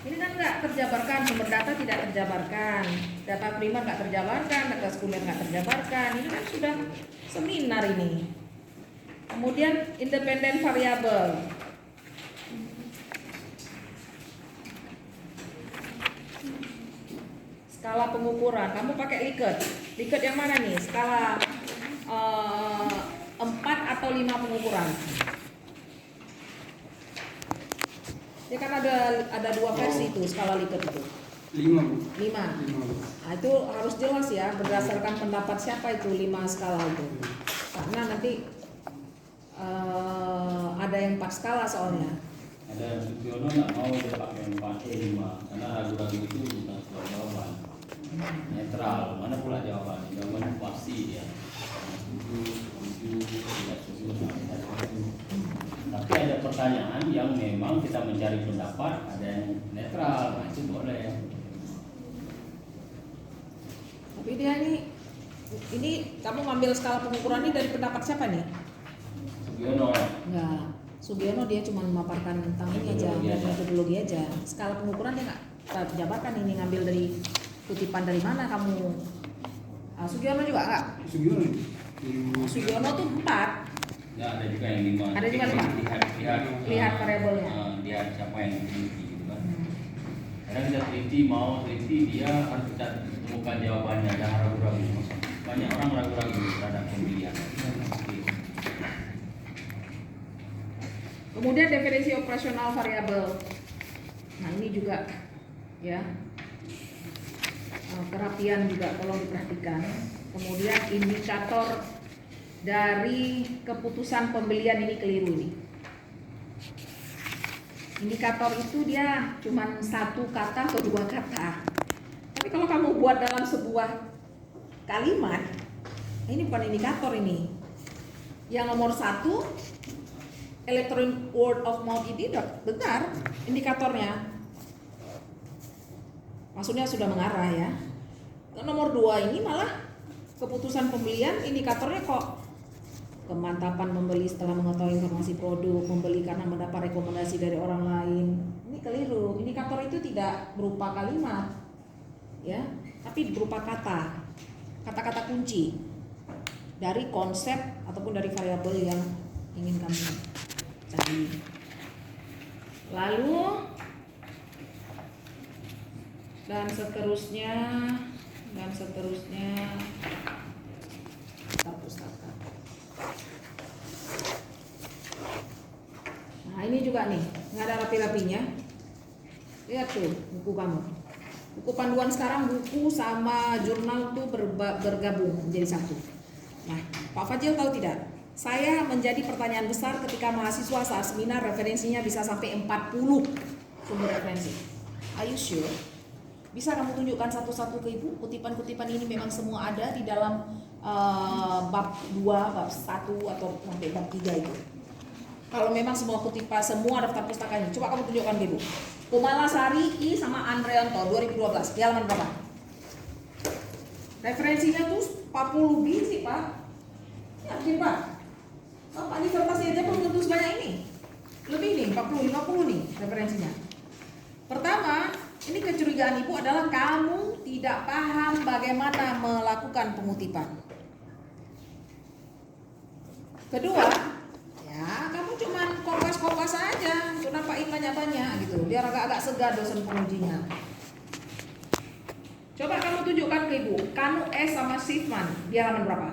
Ini kan nggak terjabarkan, sumber data tidak terjabarkan, data primer nggak terjabarkan, data sekunder nggak terjabarkan. Ini kan sudah seminar ini. Kemudian independen variabel. Skala pengukuran, kamu pakai Likert. Likert yang mana nih? Skala 4 atau 5 pengukuran? Ya kan ada dua versi itu skala Likert itu. 5 Bu. 5. 5 Bu. Nah, itu harus jelas ya berdasarkan pendapat siapa itu 5 skala itu. Karena nanti ada yang 4 skala soalnya. Ada yang Sugiono nggak mau dia pakai 4E5 karena ragu-ragu itu bukan sebuah jawaban. Netral, mana pula jawabannya? Jawabannya pasti ya. Setuju, tidak setuju, tidak setuju. Tapi ada pertanyaan yang memang kita mencari pendapat, ada yang netral, nah itu boleh. Tapi dia ini kamu ngambil skala pengukuran ini dari pendapat siapa nih? Sugiono, Enggak. Sugiono dia cuma memaparkan tentang ini aja, metodologi aja. Skala pengukuran dia nggak jabarkan ini ngambil dari kutipan dari mana kamu? Sugiono juga enggak? Sugiono. Sugiono tuh 4. ya ada juga yang 5. Ada juga 5. Lihat variabelnya. Lihat siapa yang teliti gitu kan. Kadang kita teliti dia harus kita temukan jawabannya, jangan ragu-ragu. Banyak orang ragu-ragu terhadap pemilihan. Kemudian definisi operasional variabel. Nah ini juga ya kerapian juga tolong diperhatikan. Kemudian indikator dari keputusan pembelian ini keliru ini. Indikator itu dia cuma 1 kata atau 2 kata. Tapi kalau kamu buat dalam sebuah kalimat, ini bukan indikator ini. Yang nomor 1, electronic word of mouth ini benar indikatornya. Maksudnya sudah mengarah ya. Nomor 2 ini malah keputusan pembelian indikatornya kok kemantapan membeli setelah mengetahui informasi produk, membeli karena mendapat rekomendasi dari orang lain. Ini keliru. Indikator itu tidak berupa kalimat, ya, tapi berupa kata-kata kunci dari konsep ataupun dari variabel yang ingin kamu cari. Lalu dan seterusnya pustaka. Nah ini juga nih, nggak ada rapi-rapinya. Lihat tuh buku kamu. Buku panduan sekarang buku sama jurnal tuh bergabung menjadi satu. Nah, Pak Fajil tahu tidak? Saya menjadi pertanyaan besar ketika mahasiswa saat seminar referensinya bisa sampai 40 sumber referensi. Are you sure? Bisa kamu tunjukkan satu-satu ke Ibu? Kutipan-kutipan ini memang semua ada di dalam bab 2, bab 1 atau sampai bab 3 itu. Kalau memang semua kutipan, semua daftar pustaka ini, coba kamu tunjukkan ke Ibu. Kumalasari I sama Andreanto 2012, di halaman berapa? Referensinya tuh 40 biji Pak. Yakin Pak? Pak disertasi aja belum tentu sebanyak ini. Lebih nih, 40-50 nih referensinya. Pertama, ini kecurigaan Ibu adalah kamu tidak paham bagaimana melakukan pengutipan. Kedua, ya kamu cuman kopas-kopas aja untuk nampakin banyak-banyak gitu, biar agak-agak segar dosen pengujinya. Coba kamu tunjukkan ke Ibu, Kanu S sama Schiffman di halaman berapa?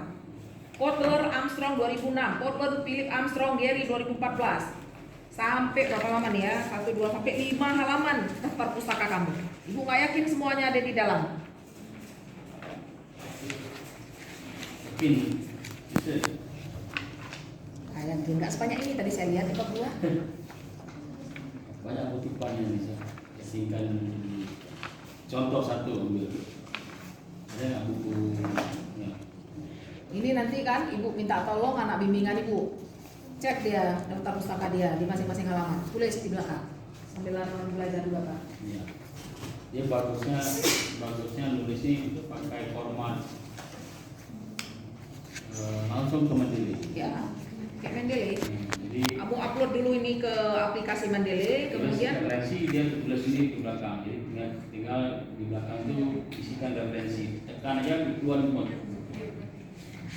Kotler Armstrong 2006, Kotler Philip Armstrong Gary 2014. Sampai berapa halaman ya? 1, 2, sampai 5 halaman daftar pustaka kamu. Ibu nggak yakin semuanya ada di dalam. Yang nggak sebanyak ini tadi saya lihat di bab 2. Banyak kutipan yang bisa singkat. Contoh satu ambil. Ada nggak buku? Ya. Ini nanti kan Ibu minta tolong anak bimbingan Ibu. Cek dia daftar pustaka dia di masing-masing halaman. Tulis di belakang. Sambil orang belajar juga Pak. Ya. Dia bagusnya nulisnya itu pakai format langsung ke Mendeley. Ya, kayak Mendeley. Jadi Kamu upload dulu ini ke aplikasi Mendeley, kemudian referensi dia tulis ini di belakang. Jadi tinggal di belakang itu isikan referensi. Tekan aja keluar semua.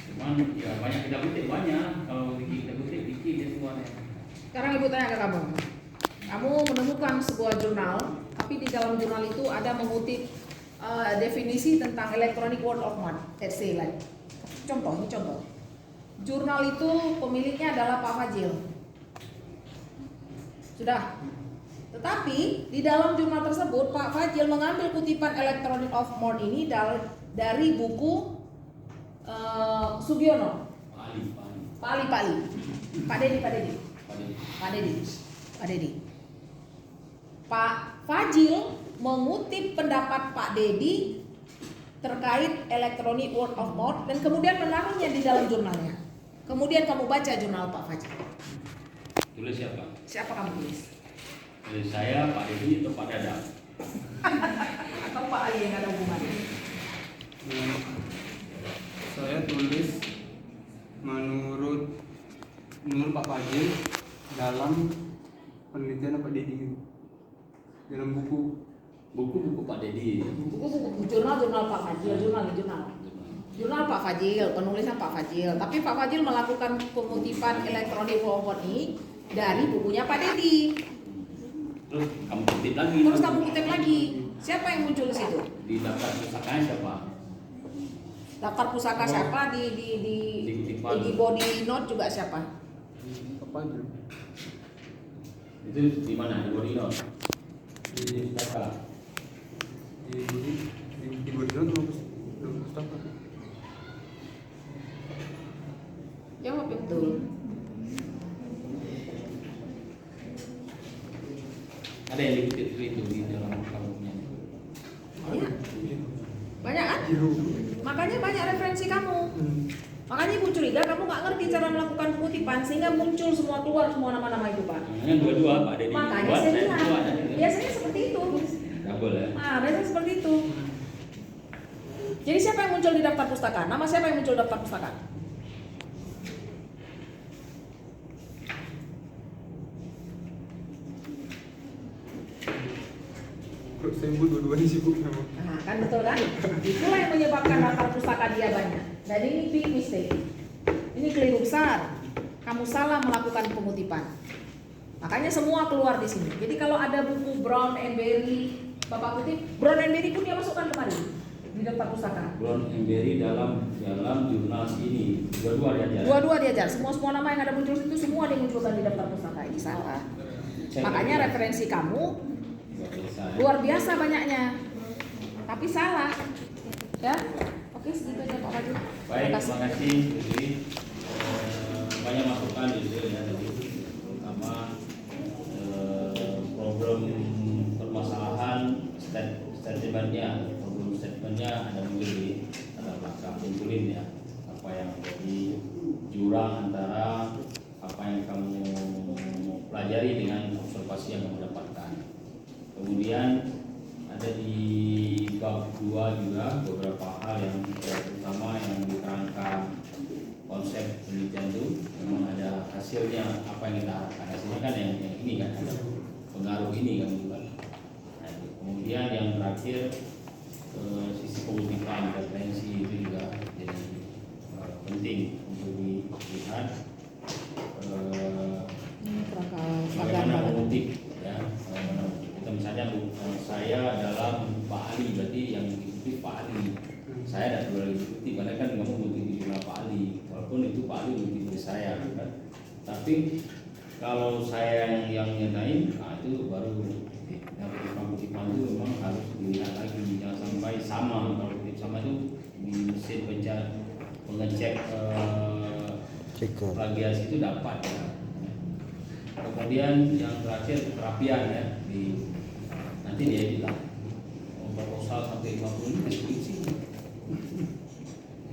Cuman ya banyak kita kutip banyak. Kalau kita kutip dikit dia keluar. sekarang Ibu tanya ke kamu. Kamu menemukan sebuah jurnal, tapi di dalam jurnal itu ada mengutip definisi tentang electronic word of mouth. Let's say like contoh, ini contoh. Jurnal itu pemiliknya adalah Pak Fajil. Sudah. Tetapi di dalam jurnal tersebut Pak Fajil mengambil kutipan Electronic of Mode ini dari buku Sugiono. Pak Dedi. Pak Fajil mengutip pendapat Pak Dedi terkait Electronic Word of Mouth dan kemudian menaruhnya di dalam jurnalnya. Kemudian kamu baca jurnal Pak Fajil. Tulis siapa? Siapa kamu tulis? Tulis saya, Pak Dedi, atau Pak Dadang? Atau Pak Ali yang ada hubungannya? Saya tulis menurut Pak Fajil dalam penelitian Pak Dedi gitu. Dalam buku Pak Dedi. Buku jurnal Pak Fajil, jurnal Pak Fajil, penulisan Pak Fajil. Tapi Pak Fajil melakukan pengutipan elektronik forward ini dari bukunya Pak Dedi. Terus kamu kutip lagi. Siapa yang muncul di situ? Di daftar pusakanya siapa? Daftar pusaka siapa di kutipan. di body note juga siapa? Pak Fajil. Itu di mana? Di body note? Di pustaka? Di Bodron belum pustaka. Jawab yang betul. Ada yang dikutip itu di dalam kamunya. Banyak kan? Makanya banyak referensi kamu. Makanya ibu curiga kamu nggak ngerti cara melakukan pengutipan sehingga muncul keluar semua nama-nama itu Pak. Makanya dua-dua Pak Dedi. Makanya Buat saya saya bilang, dua ada. biasanya seperti itu. Double ya. Nah, biasanya seperti itu. Jadi siapa yang muncul di daftar pustaka? Nama siapa yang muncul daftar pustaka? Kok saya dua-duanya sibuk sama. Nah, kan betul kan? Itulah yang menyebabkan daftar pustaka dia banyak. Dan ini big mistake. Ini keliru besar. Kamu salah melakukan pengutipan. Makanya semua keluar di sini. Jadi kalau ada buku Brown and Berry, Bapak kutip, Brown and Berry pun dia masukkan kemari di daftar pustaka. Brown and Berry dalam jurnal ini dua-dua diajar. Dua-dua diajar. Semua nama yang ada muncul itu semua dimunculkan di daftar pustaka. Ini salah. Makanya referensi kamu luar biasa banyaknya. Tapi salah. Ya. Oke, segitu aja Pak Fajil. Baik, terima kasih. Jadi banyak masukan di sini ya tadi, terutama problem permasalahan statementnya ada mungkin di belakang kumpulin ya apa yang menjadi jurang antara apa yang kamu pelajari dengan observasi yang kamu dapatkan. Kemudian ada di bab 2 juga beberapa hal yang terutama yang diterangkan konsep penelitian itu memang ada hasilnya apa yang kita harapkan. Hasilnya kan yang ini kan ada pengaruh ini kan juga. Nah, kemudian yang terakhir sisi pengutipan referensi itu juga jadi penting untuk dilihat bagaimana mengutip ya. Kita misalnya saya dalam Pak Ali berarti yang diikuti Pak Ali. Saya tidak boleh diikuti karena kan kamu mengikuti jurnal Pak Ali. Walaupun itu Pak Ali mengikuti saya kan. Tapi kalau saya yang nyatain, nah itu baru yang kutipan itu memang harus dilihat lagi, jangan sampai sama. Kalau kutip sama itu di mesin pengecek plagiasi itu dapat ya. Kemudian yang terakhir kerapian ya nanti dia bilang proposal sampai 50 ini skripsi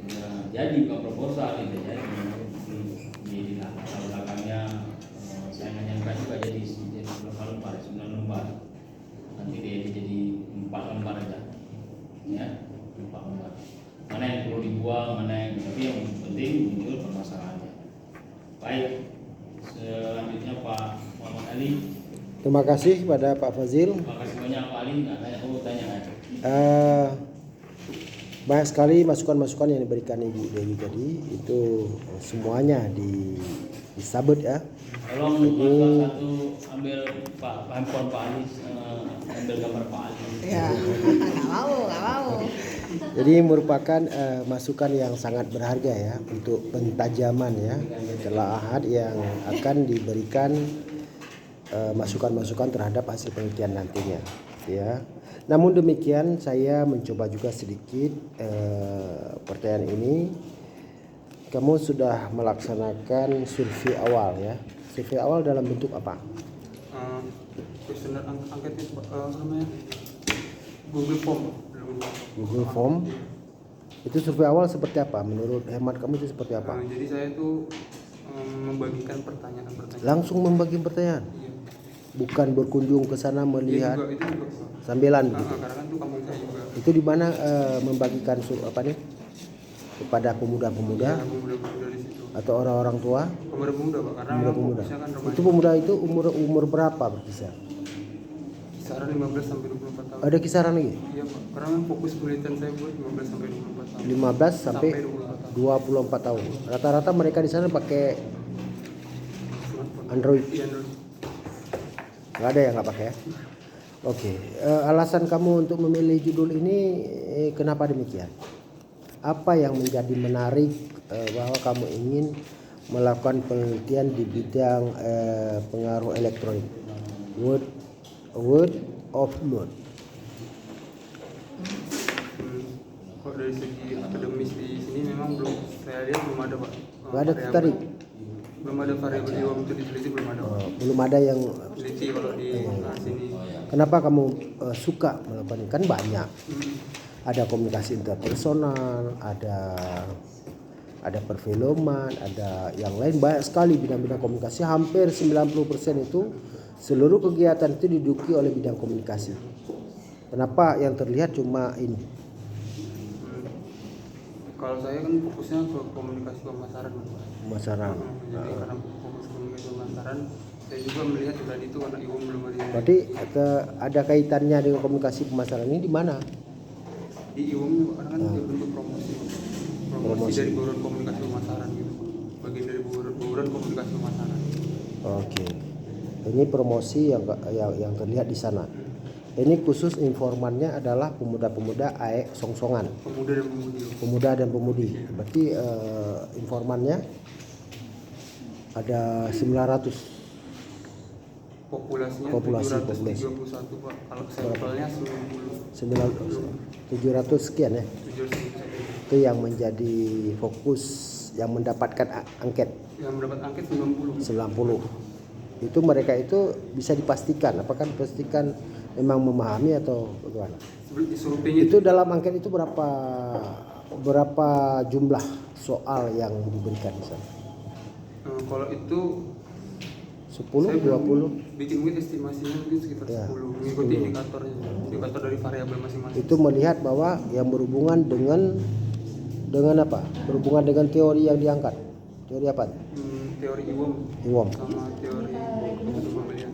ya, jadi bukan proposal itu jadi di latar belakangnya saya menyangka juga jadi berapa lembar 9 lembar nanti dia jadi 4 lembar aja ya 4 lembar mana yang perlu dibuang mana yang tapi yang penting muncul permasalahannya. Baik, selanjutnya Pak Muhammad Ali. Terima kasih kepada Pak Fajil. Terima kasih banyak Pak Ali. Nggak tanya kan? Banyak sekali masukan-masukan yang diberikan Ibu Dewi tadi, itu semuanya disabut ya. Tolong salah satu ambil handphone Pak Ali, ambil gambar Pak Ali. Ya, nggak mau. Jadi merupakan masukan yang sangat berharga ya untuk pentajaman ya, penelaahan yang akan diberikan masukan-masukan terhadap hasil penelitian nantinya, ya. Namun demikian saya mencoba juga sedikit pertanyaan ini. Kamu sudah melaksanakan survei awal, ya. Survei awal dalam bentuk apa? Kuesioner angket itu namanya Google Form. Google Form. Itu survei awal seperti apa? Menurut hemat kamu itu seperti apa? Jadi saya tuh membagikan pertanyaan-pertanyaan. Langsung membagi pertanyaan, Iya. bukan berkunjung ke sana Iya melihat juga, itu juga. sambilan begitu. Karena kan itu kampung saya juga. Itu di mana membagikan apa nih kepada pemuda-pemuda Iya, pemuda-pemuda di situ. atau orang-orang tua? Pemuda-pemuda Pak, karena Pemuda-pemuda. fokusnya kan remaja. Itu pemuda itu umur berapa berkisar? Kisaran 15 sampai 24 tahun. Ada kisaran lagi? Iya Pak, karena kan fokus penelitian saya buat 15 sampai 24 tahun. 15 sampai 24 tahun. 24 tahun. Rata-rata mereka di sana pakai Smartphone. Android. Iya, Android. Nggak ada yang nggak pakai ya? Oke. Alasan kamu untuk memilih judul ini kenapa demikian? Apa yang menjadi menarik bahwa kamu ingin melakukan penelitian di bidang pengaruh elektronik? Word of mouth. Kok dari segi akademis di sini memang belum, saya lihat belum ada Pak. Nggak ada variabel. tertarik? Belum ada variabel iwam itu diteliti, belum ada Pak. Belum ada yang. Teliti kalau di sini. Kenapa kamu suka melakukan ini? Kan banyak. Hmm. Ada komunikasi interpersonal, ada perfilman, ada yang lain, banyak sekali bidang-bidang komunikasi. Hampir 90% itu seluruh kegiatan itu diduduki oleh bidang komunikasi. Kenapa yang terlihat cuma ini? Kalau saya kan fokusnya ke komunikasi pemasaran Pak. Pemasaran. Jadi karena fokus komunikasi pemasaran, saya juga melihat tadi itu karena iwam belum ada. Berarti ada kaitannya dengan komunikasi pemasaran ini di mana? Di iwam karena kan dia bentuk promosi dari bauran komunikasi pemasaran gitu, bagian dari bauran komunikasi pemasaran. Oke. Ini promosi yang terlihat di sana. Ini khusus informannya adalah pemuda-pemuda AE Songsongan. Pemuda dan pemudi. Berarti informannya ada 900. Populasinya Populasi. 731 Pak. Kalau sampelnya 700 sekian ya. 700. Itu yang menjadi fokus yang mendapatkan angket. Yang mendapat angket 90. Itu mereka itu bisa dipastikan, apakah dipastikan memang memahami atau bagaimana? Itu dalam angket itu berapa jumlah soal yang diberikan di sana? Kalau itu 10, saya 20? bikin mungkin estimasinya mungkin sekitar Ya, 10, mengikuti indikator dari variabel masing-masing. Itu melihat bahwa yang berhubungan dengan apa? Berhubungan dengan teori yang diangkat. Teori apa? Teori iwam sama teori keputusan pembelian.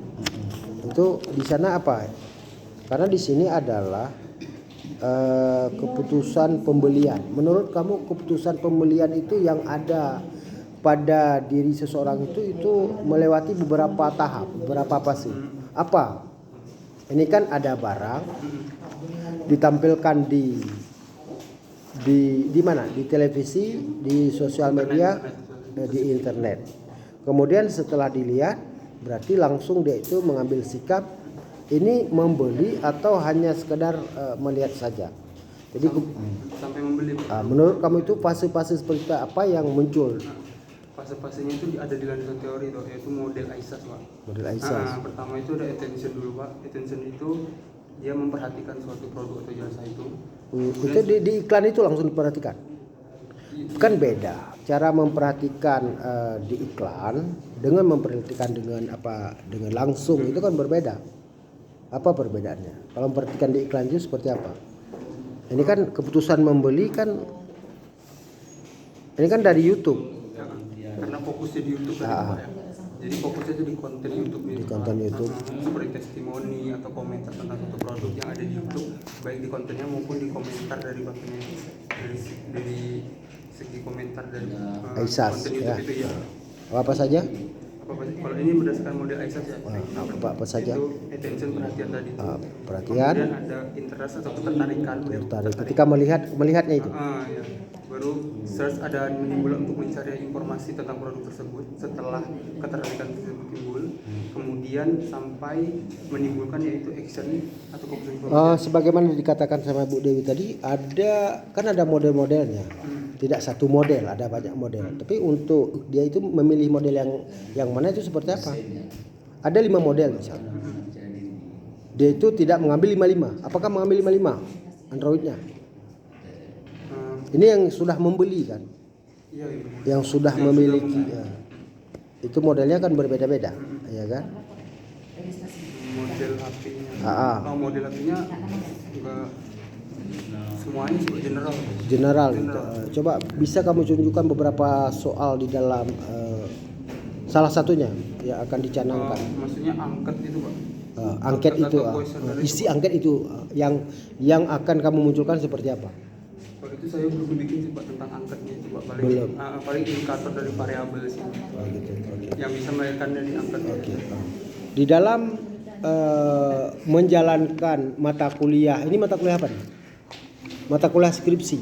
Itu di sana apa? Karena di sini adalah keputusan pembelian. Menurut kamu keputusan pembelian itu yang ada pada diri seseorang itu melewati beberapa tahap, beberapa fase. Apa? Ini kan ada barang ditampilkan di mana? Di televisi, di sosial media, di internet. Kemudian setelah dilihat, berarti langsung dia itu mengambil sikap ini membeli atau hanya sekedar melihat saja. Jadi sampai membeli. Menurut kamu itu fase-fase seperti apa yang muncul? Fase-fasenya itu ada di landasan teori toh, yaitu model ISAS Pak. Model ISAS. Pertama itu ada attention dulu Pak. Attention itu dia memperhatikan suatu produk atau jasa itu. Itu di iklan itu langsung diperhatikan. Kan beda cara memperhatikan di iklan dengan memperhatikan dengan langsung, itu kan berbeda. Apa perbedaannya? Kalau memperhatikan di iklan itu seperti apa? Ini kan keputusan membeli kan ini kan dari YouTube. Karena fokusnya di YouTube tadi Pak ya. Jadi fokusnya itu di konten YouTube Di konten YouTube. seperti testimoni atau komentar tentang suatu produk yang ada di YouTube, baik di kontennya maupun di komentar dari kontennya, dari segi komentar dari ISAS, konten YouTube ya. itu ya. Apa saja? Kalau ini berdasarkan model Aisyah ya. Apa saja? Itu attention, perhatian tadi. Perhatian. Kemudian ada interest atau ketertarikan. Tertarik. Ketika melihatnya itu. Ya. Baru search ada menimbul untuk mencari informasi tentang produk tersebut. Setelah ketertarikan tersebut timbul, kemudian sampai menimbulkan yaitu action atau keputusan. Sebagaimana dikatakan sama Bu Dewi tadi, ada model-modelnya. Tidak satu model, ada banyak model. Tapi untuk dia itu memilih model yang mana itu seperti apa? Ada 5 model misalnya. Dia itu tidak mengambil 55. Apakah mengambil 55 Androidnya? Ini yang sudah membeli kan? Iya. Yang sudah memiliki. Itu modelnya kan berbeda-beda, ya kan? Model HP-nya. Model HP-nya enggak semuanya general. Coba bisa kamu tunjukkan beberapa soal di dalam salah satunya yang akan dicanangkan. Maksudnya angket itu, Pak. Angket itu isi angket itu yang akan kamu munculkan seperti apa? Kalau itu saya belum bikin sih, Pak, tentang angketnya itu, Pak. Paling indikator dari variabel sih. Gitu. Okay. Yang bisa melahirkan dari angket. Okay. Di dalam menjalankan mata kuliah, ini mata kuliah apa nih? Mata kuliah skripsi.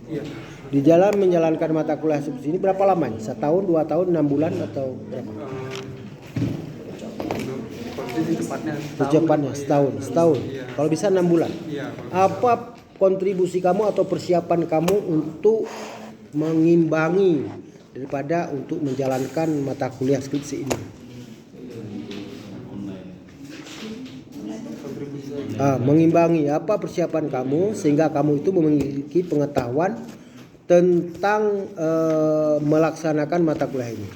Iya. Di dalam menjalankan mata kuliah skripsi ini berapa lama? 1 tahun, 2 tahun, 6 bulan atau berapa? Secepatnya setahun. Iya. Kalau bisa 6 bulan. Iya. Apa kontribusi kamu atau persiapan kamu untuk mengimbangi daripada untuk menjalankan mata kuliah skripsi ini? Mengimbangi apa persiapan kamu sehingga kamu itu memiliki pengetahuan tentang melaksanakan mata kuliah ini.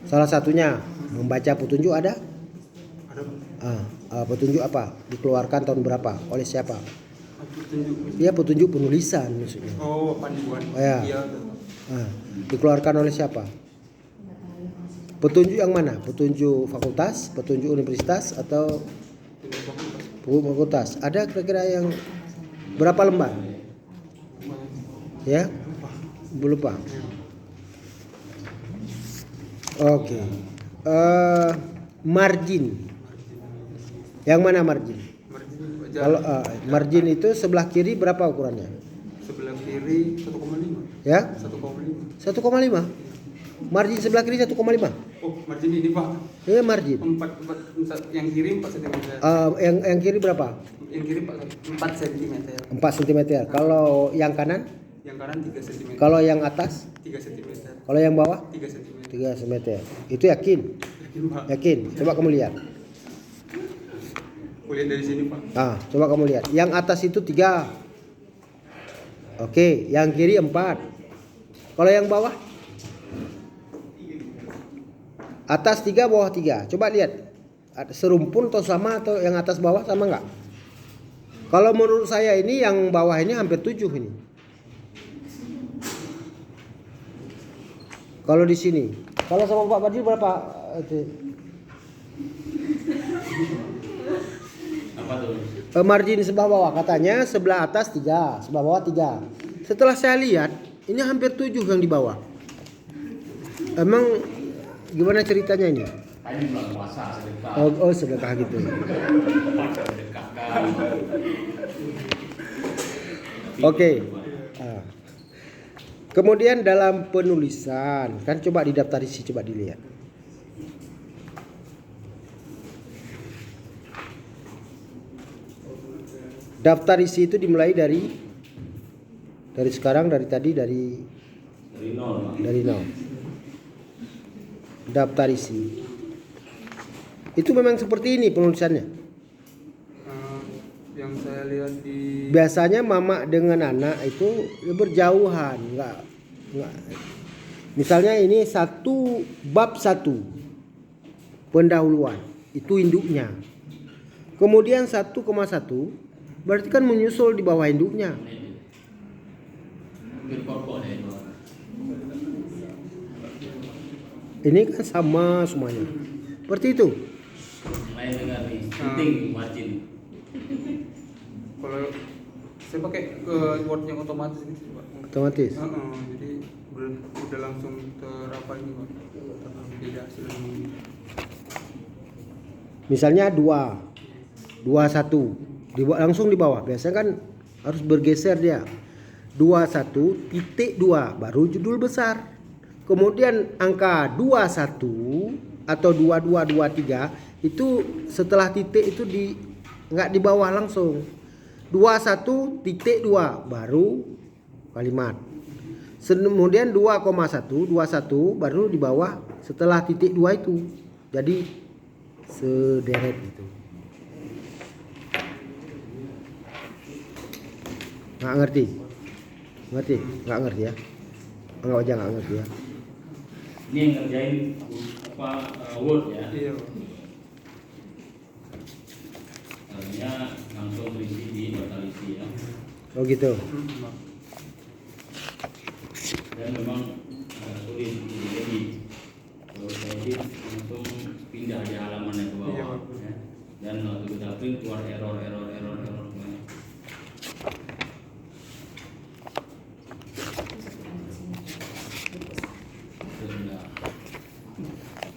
Salah satunya membaca petunjuk ada? Petunjuk apa? Dikeluarkan tahun berapa? Oleh siapa? Petunjuk penulisan maksudnya. Panduan. Iya. Dikeluarkan oleh siapa? Petunjuk yang mana? Petunjuk fakultas, petunjuk universitas atau fakultas? Ada kira-kira yang berapa lembar? Ya? Belum Pak. Oke. Margin. Yang mana margin? Kalau margin itu sebelah kiri berapa ukurannya? Sebelah kiri 1,5. Ya? 1,5. 1,5. Margin sebelah kiri 1,5. Margin ini, Pak. Iya, margin. 4 yang kiri 4 cm. Yang kiri berapa? Yang kiri 4 cm. 4 cm. Kalau yang kanan? Yang kanan 3 cm. Kalau yang atas? 3 cm. Kalau yang bawah? 3 cm. 3 cm. Itu yakin? Yakin, Pak. Yakin. Coba kamu lihat. Lihat dari sini, Pak. Coba kamu lihat. Yang atas itu 3. Oke, yang kiri 4. Kalau yang bawah? Atas 3, bawah 3. Coba lihat. Serumpun atau sama atau yang atas bawah sama enggak? Kalau menurut saya ini yang bawah ini hampir 7 ini. Kalau di sini. Kalau sama Pak Badil berapa? Apa tuh? Margin sebelah bawah katanya sebelah atas 3, sebelah bawah 3. Setelah saya lihat ini hampir 7 yang di bawah. Emang gimana ceritanya ini? Tadi bulan puasa sedekah. Sedekah gitu. Oke. Kemudian dalam penulisan kan coba didaftar isi, coba dilihat. Daftar isi itu dimulai dari sekarang, dari tadi, dari nol. Daftar isi. Itu memang seperti ini penulisannya. Yang saya lihat di Biasanya mama dengan anak itu berjauhan, enggak. Misalnya ini bab 1 pendahuluan, itu induknya. Kemudian 1,1 berarti kan menyusul di bawah induknya. Ini kan sama semuanya. Seperti itu. Lain dengan penting margin. Kalau Saya pakai Word yang otomatis gitu Pak. Otomatis. Jadi udah langsung terapa ini Pak. Beda sudah. Misalnya 2, 21, langsung di bawah. Biasanya kan harus bergeser dia. 21.2 baru judul besar. Kemudian angka 21 atau 2223 itu setelah titik itu nggak di bawah langsung. 21.2 baru kalimat. Kemudian 2,121 baru di bawah setelah titik 2 itu. Jadi sederet itu. Nggak ngerti? Ngerti? Nggak ngerti ya? Anggap aja nggak ngerti ya. Ini yang ngerjain Word ya. Iya. Artinya langsung berisi di total isi ya. Oh gitu. Dan memang sulit diedit. Kalau saya edit langsung pindah di halaman yang ke bawah. Iya, Ya. Dan waktu kita print keluar error.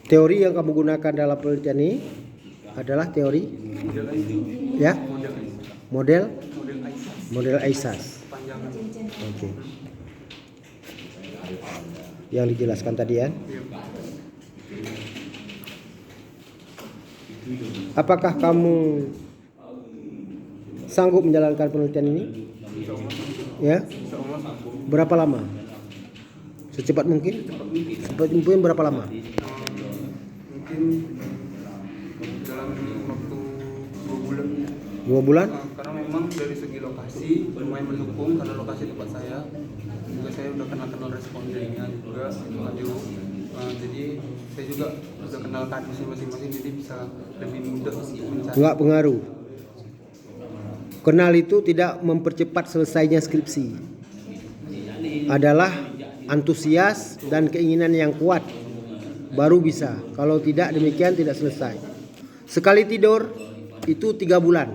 Teori yang kamu gunakan dalam penelitian ini adalah teori ya model ISAS. Oke. Yang dijelaskan tadi ya. Apakah kamu sanggup menjalankan penelitian ini? Ya. Berapa lama? Secepat mungkin? Secepat mungkin berapa lama? Mungkin dalam waktu 2 bulan. 2 bulan? Karena memang dari segi lokasi lumayan mendukung karena lokasi tempat saya juga saya udah kenal respondennya juga aduh. Jadi saya juga udah kenal kampusnya masing-masing jadi bisa lebih mudah untuk mencari. Enggak pengaruh. Kenal itu tidak mempercepat selesainya skripsi. Adalah antusias dan keinginan yang kuat baru bisa. Kalau tidak demikian tidak selesai. Sekali tidur itu 3 bulan.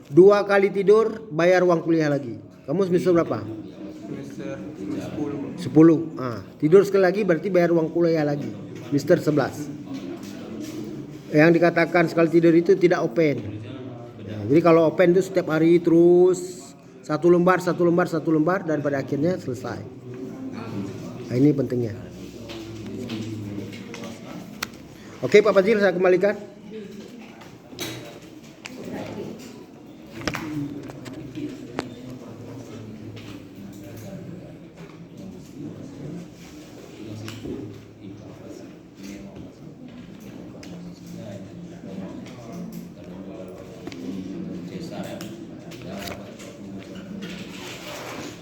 2 kali tidur bayar uang kuliah lagi. Kamu semester berapa? Semester 10. 10. Tidur sekali lagi berarti bayar uang kuliah lagi. Semester 11. Yang dikatakan sekali tidur itu tidak open. Jadi kalau open itu setiap hari terus satu lembar dan pada akhirnya selesai. Nah, ini pentingnya. Oke Pak Fazil, saya kembalikan.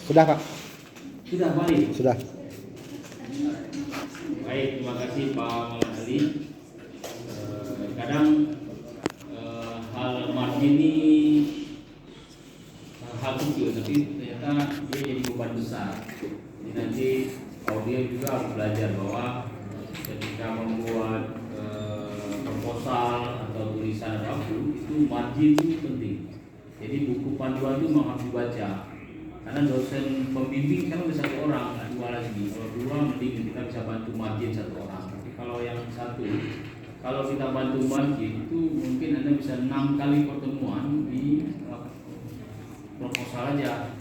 Sudah Pak? Sudah balik. Sudah. Baik, terima kasih Pak Muhammad Ali. Kadang hal margin ini hal kecil, tapi ternyata dia jadi beban besar. Jadi nanti audio juga harus belajar bahwa ketika membuat proposal atau tulisan apapun itu margin itu penting. Jadi buku panduan itu memang harus dibaca. Karena dosen pembimbing kan bisa 1 orang, 2 lagi. Kalau 2 mending kita bisa bantu margin 1 orang. Tapi kalau yang 1, kalau kita bantu margin itu mungkin Anda bisa 6 kali pertemuan di proposal aja.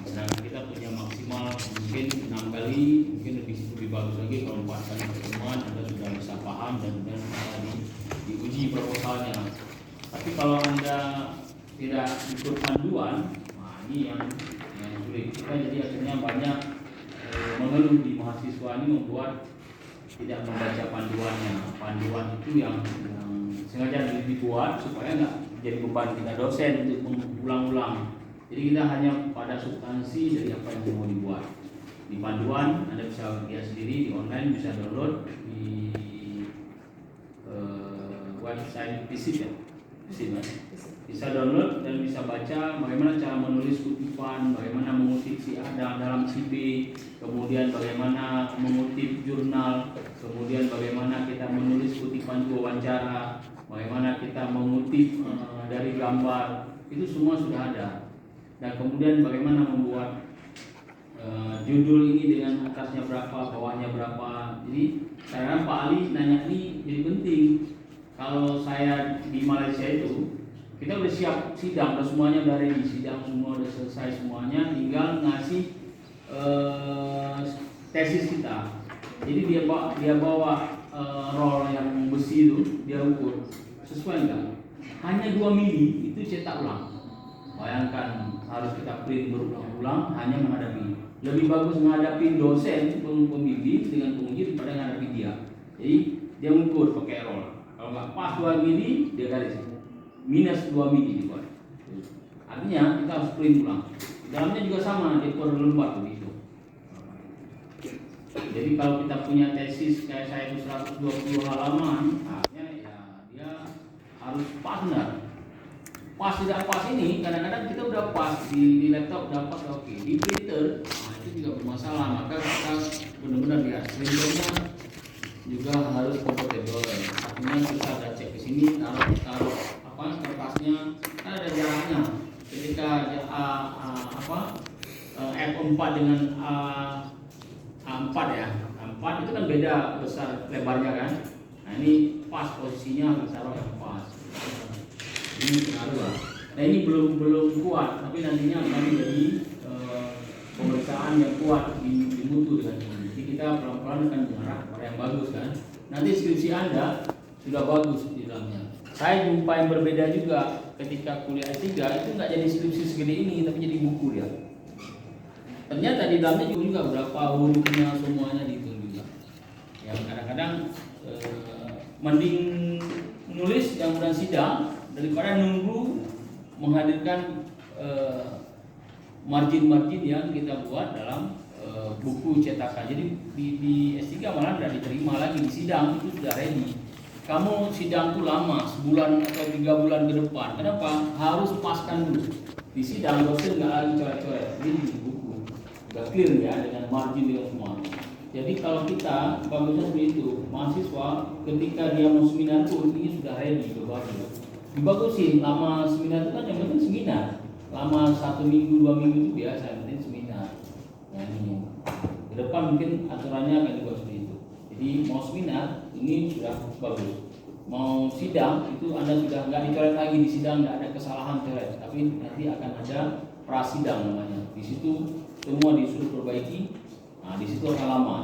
Sedangkan kita punya maksimal mungkin 6 kali, mungkin lebih bagus lagi kalau 4 kali pertemuan Anda sudah bisa paham dan bisa diuji proposalnya. Tapi kalau Anda tidak ikut panduan, nah ini yang sulit. Kita jadi akhirnya banyak mengeluh di mahasiswa ini membuat tidak membaca panduannya. Panduan itu yang sengaja dibuat supaya nggak jadi beban kita dosen untuk mengulang-ulang. Jadi kita hanya pada substansi dari apa yang mau dibuat. Di panduan Anda bisa lihat sendiri di online, bisa download di website visit ya. Bisa download dan bisa baca bagaimana cara menulis kutipan, bagaimana mengutip si A dalam CV, kemudian bagaimana mengutip jurnal, kemudian bagaimana kita menulis kutipan wawancara, bagaimana kita mengutip dari gambar, itu semua sudah ada. dan kemudian bagaimana membuat judul ini dengan atasnya berapa, bawahnya berapa. Jadi karena Pak Ali nanya ini jadi penting. Kalau saya di Malaysia itu kita udah siap sidang, udah semuanya udah ready, sidang semua udah selesai semuanya, tinggal ngasih tesis kita. Jadi dia bawa roll yang besi itu, dia ukur sesuai enggak? Hanya 2 mili itu cetak ulang. Bayangkan harus kita print berulang-ulang hanya menghadapi. Lebih bagus menghadapi dosen pembimbing dengan penguji daripada menghadapi dia. Jadi dia mengukur pakai roll. Kalau nggak pas 2 mili dia garis minus 2 mili dibuat. Artinya kita harus print ulang. Dalamnya juga sama, dia per lembar begitu. Jadi kalau kita punya tesis kayak saya itu 120 halaman, artinya ya dia harus pas benar. Pas tidak pas ini kadang-kadang kita udah pas di laptop dapat oke, di printer itu juga bermasalah. Maka kita benar-benar lihat printernya juga harus compatible. Artinya kita ada cek ke sini, taruh kertasnya kan ada jaraknya. Ketika F4 dengan A4 ya, A4 itu kan beda besar lebarnya kan. Nah ini pas posisinya taruh yang pas. Ini pengaruh lah. Nah ini belum kuat, tapi nantinya akan menjadi pemeriksaan yang kuat di mutu dengan ini. Jadi kita pelan-pelan akan mengarah pada yang bagus kan. Nanti skripsi Anda sudah bagus di dalamnya. Saya jumpa yang berbeda juga ketika kuliah S3 itu nggak jadi skripsi segede ini, tapi jadi buku dia. Ternyata di dalamnya juga berapa hurufnya semuanya dihitung juga. Yang kadang-kadang mending nulis yang udah sidang daripada nunggu menghadirkan margin-margin yang kita buat dalam buku cetakan. Jadi di S3 malah tidak diterima lagi, di sidang itu sudah ready. Kamu sidang itu lama, sebulan atau 3 bulan ke depan. Kenapa? Harus paskan dulu. Di sidang dosen nggak lagi coret-coret. Ini di buku udah clear ya dengan margin dengan semua. Jadi kalau kita bagusnya seperti itu, mahasiswa ketika dia mau seminar pun ini sudah ready bagus. Dibagusin lama seminar itu kan yang penting seminar. Lama 1 minggu 2 minggu itu biasa, yang penting seminar. Nah ini ke depan mungkin aturannya akan dibuat seperti itu. Jadi mau seminar ini sudah bagus. Mau sidang itu Anda sudah nggak dicoret lagi di sidang, nggak ada kesalahan coret, tapi nanti akan ada prasidang namanya. Di situ semua disuruh perbaiki. Nah di situ akan lama.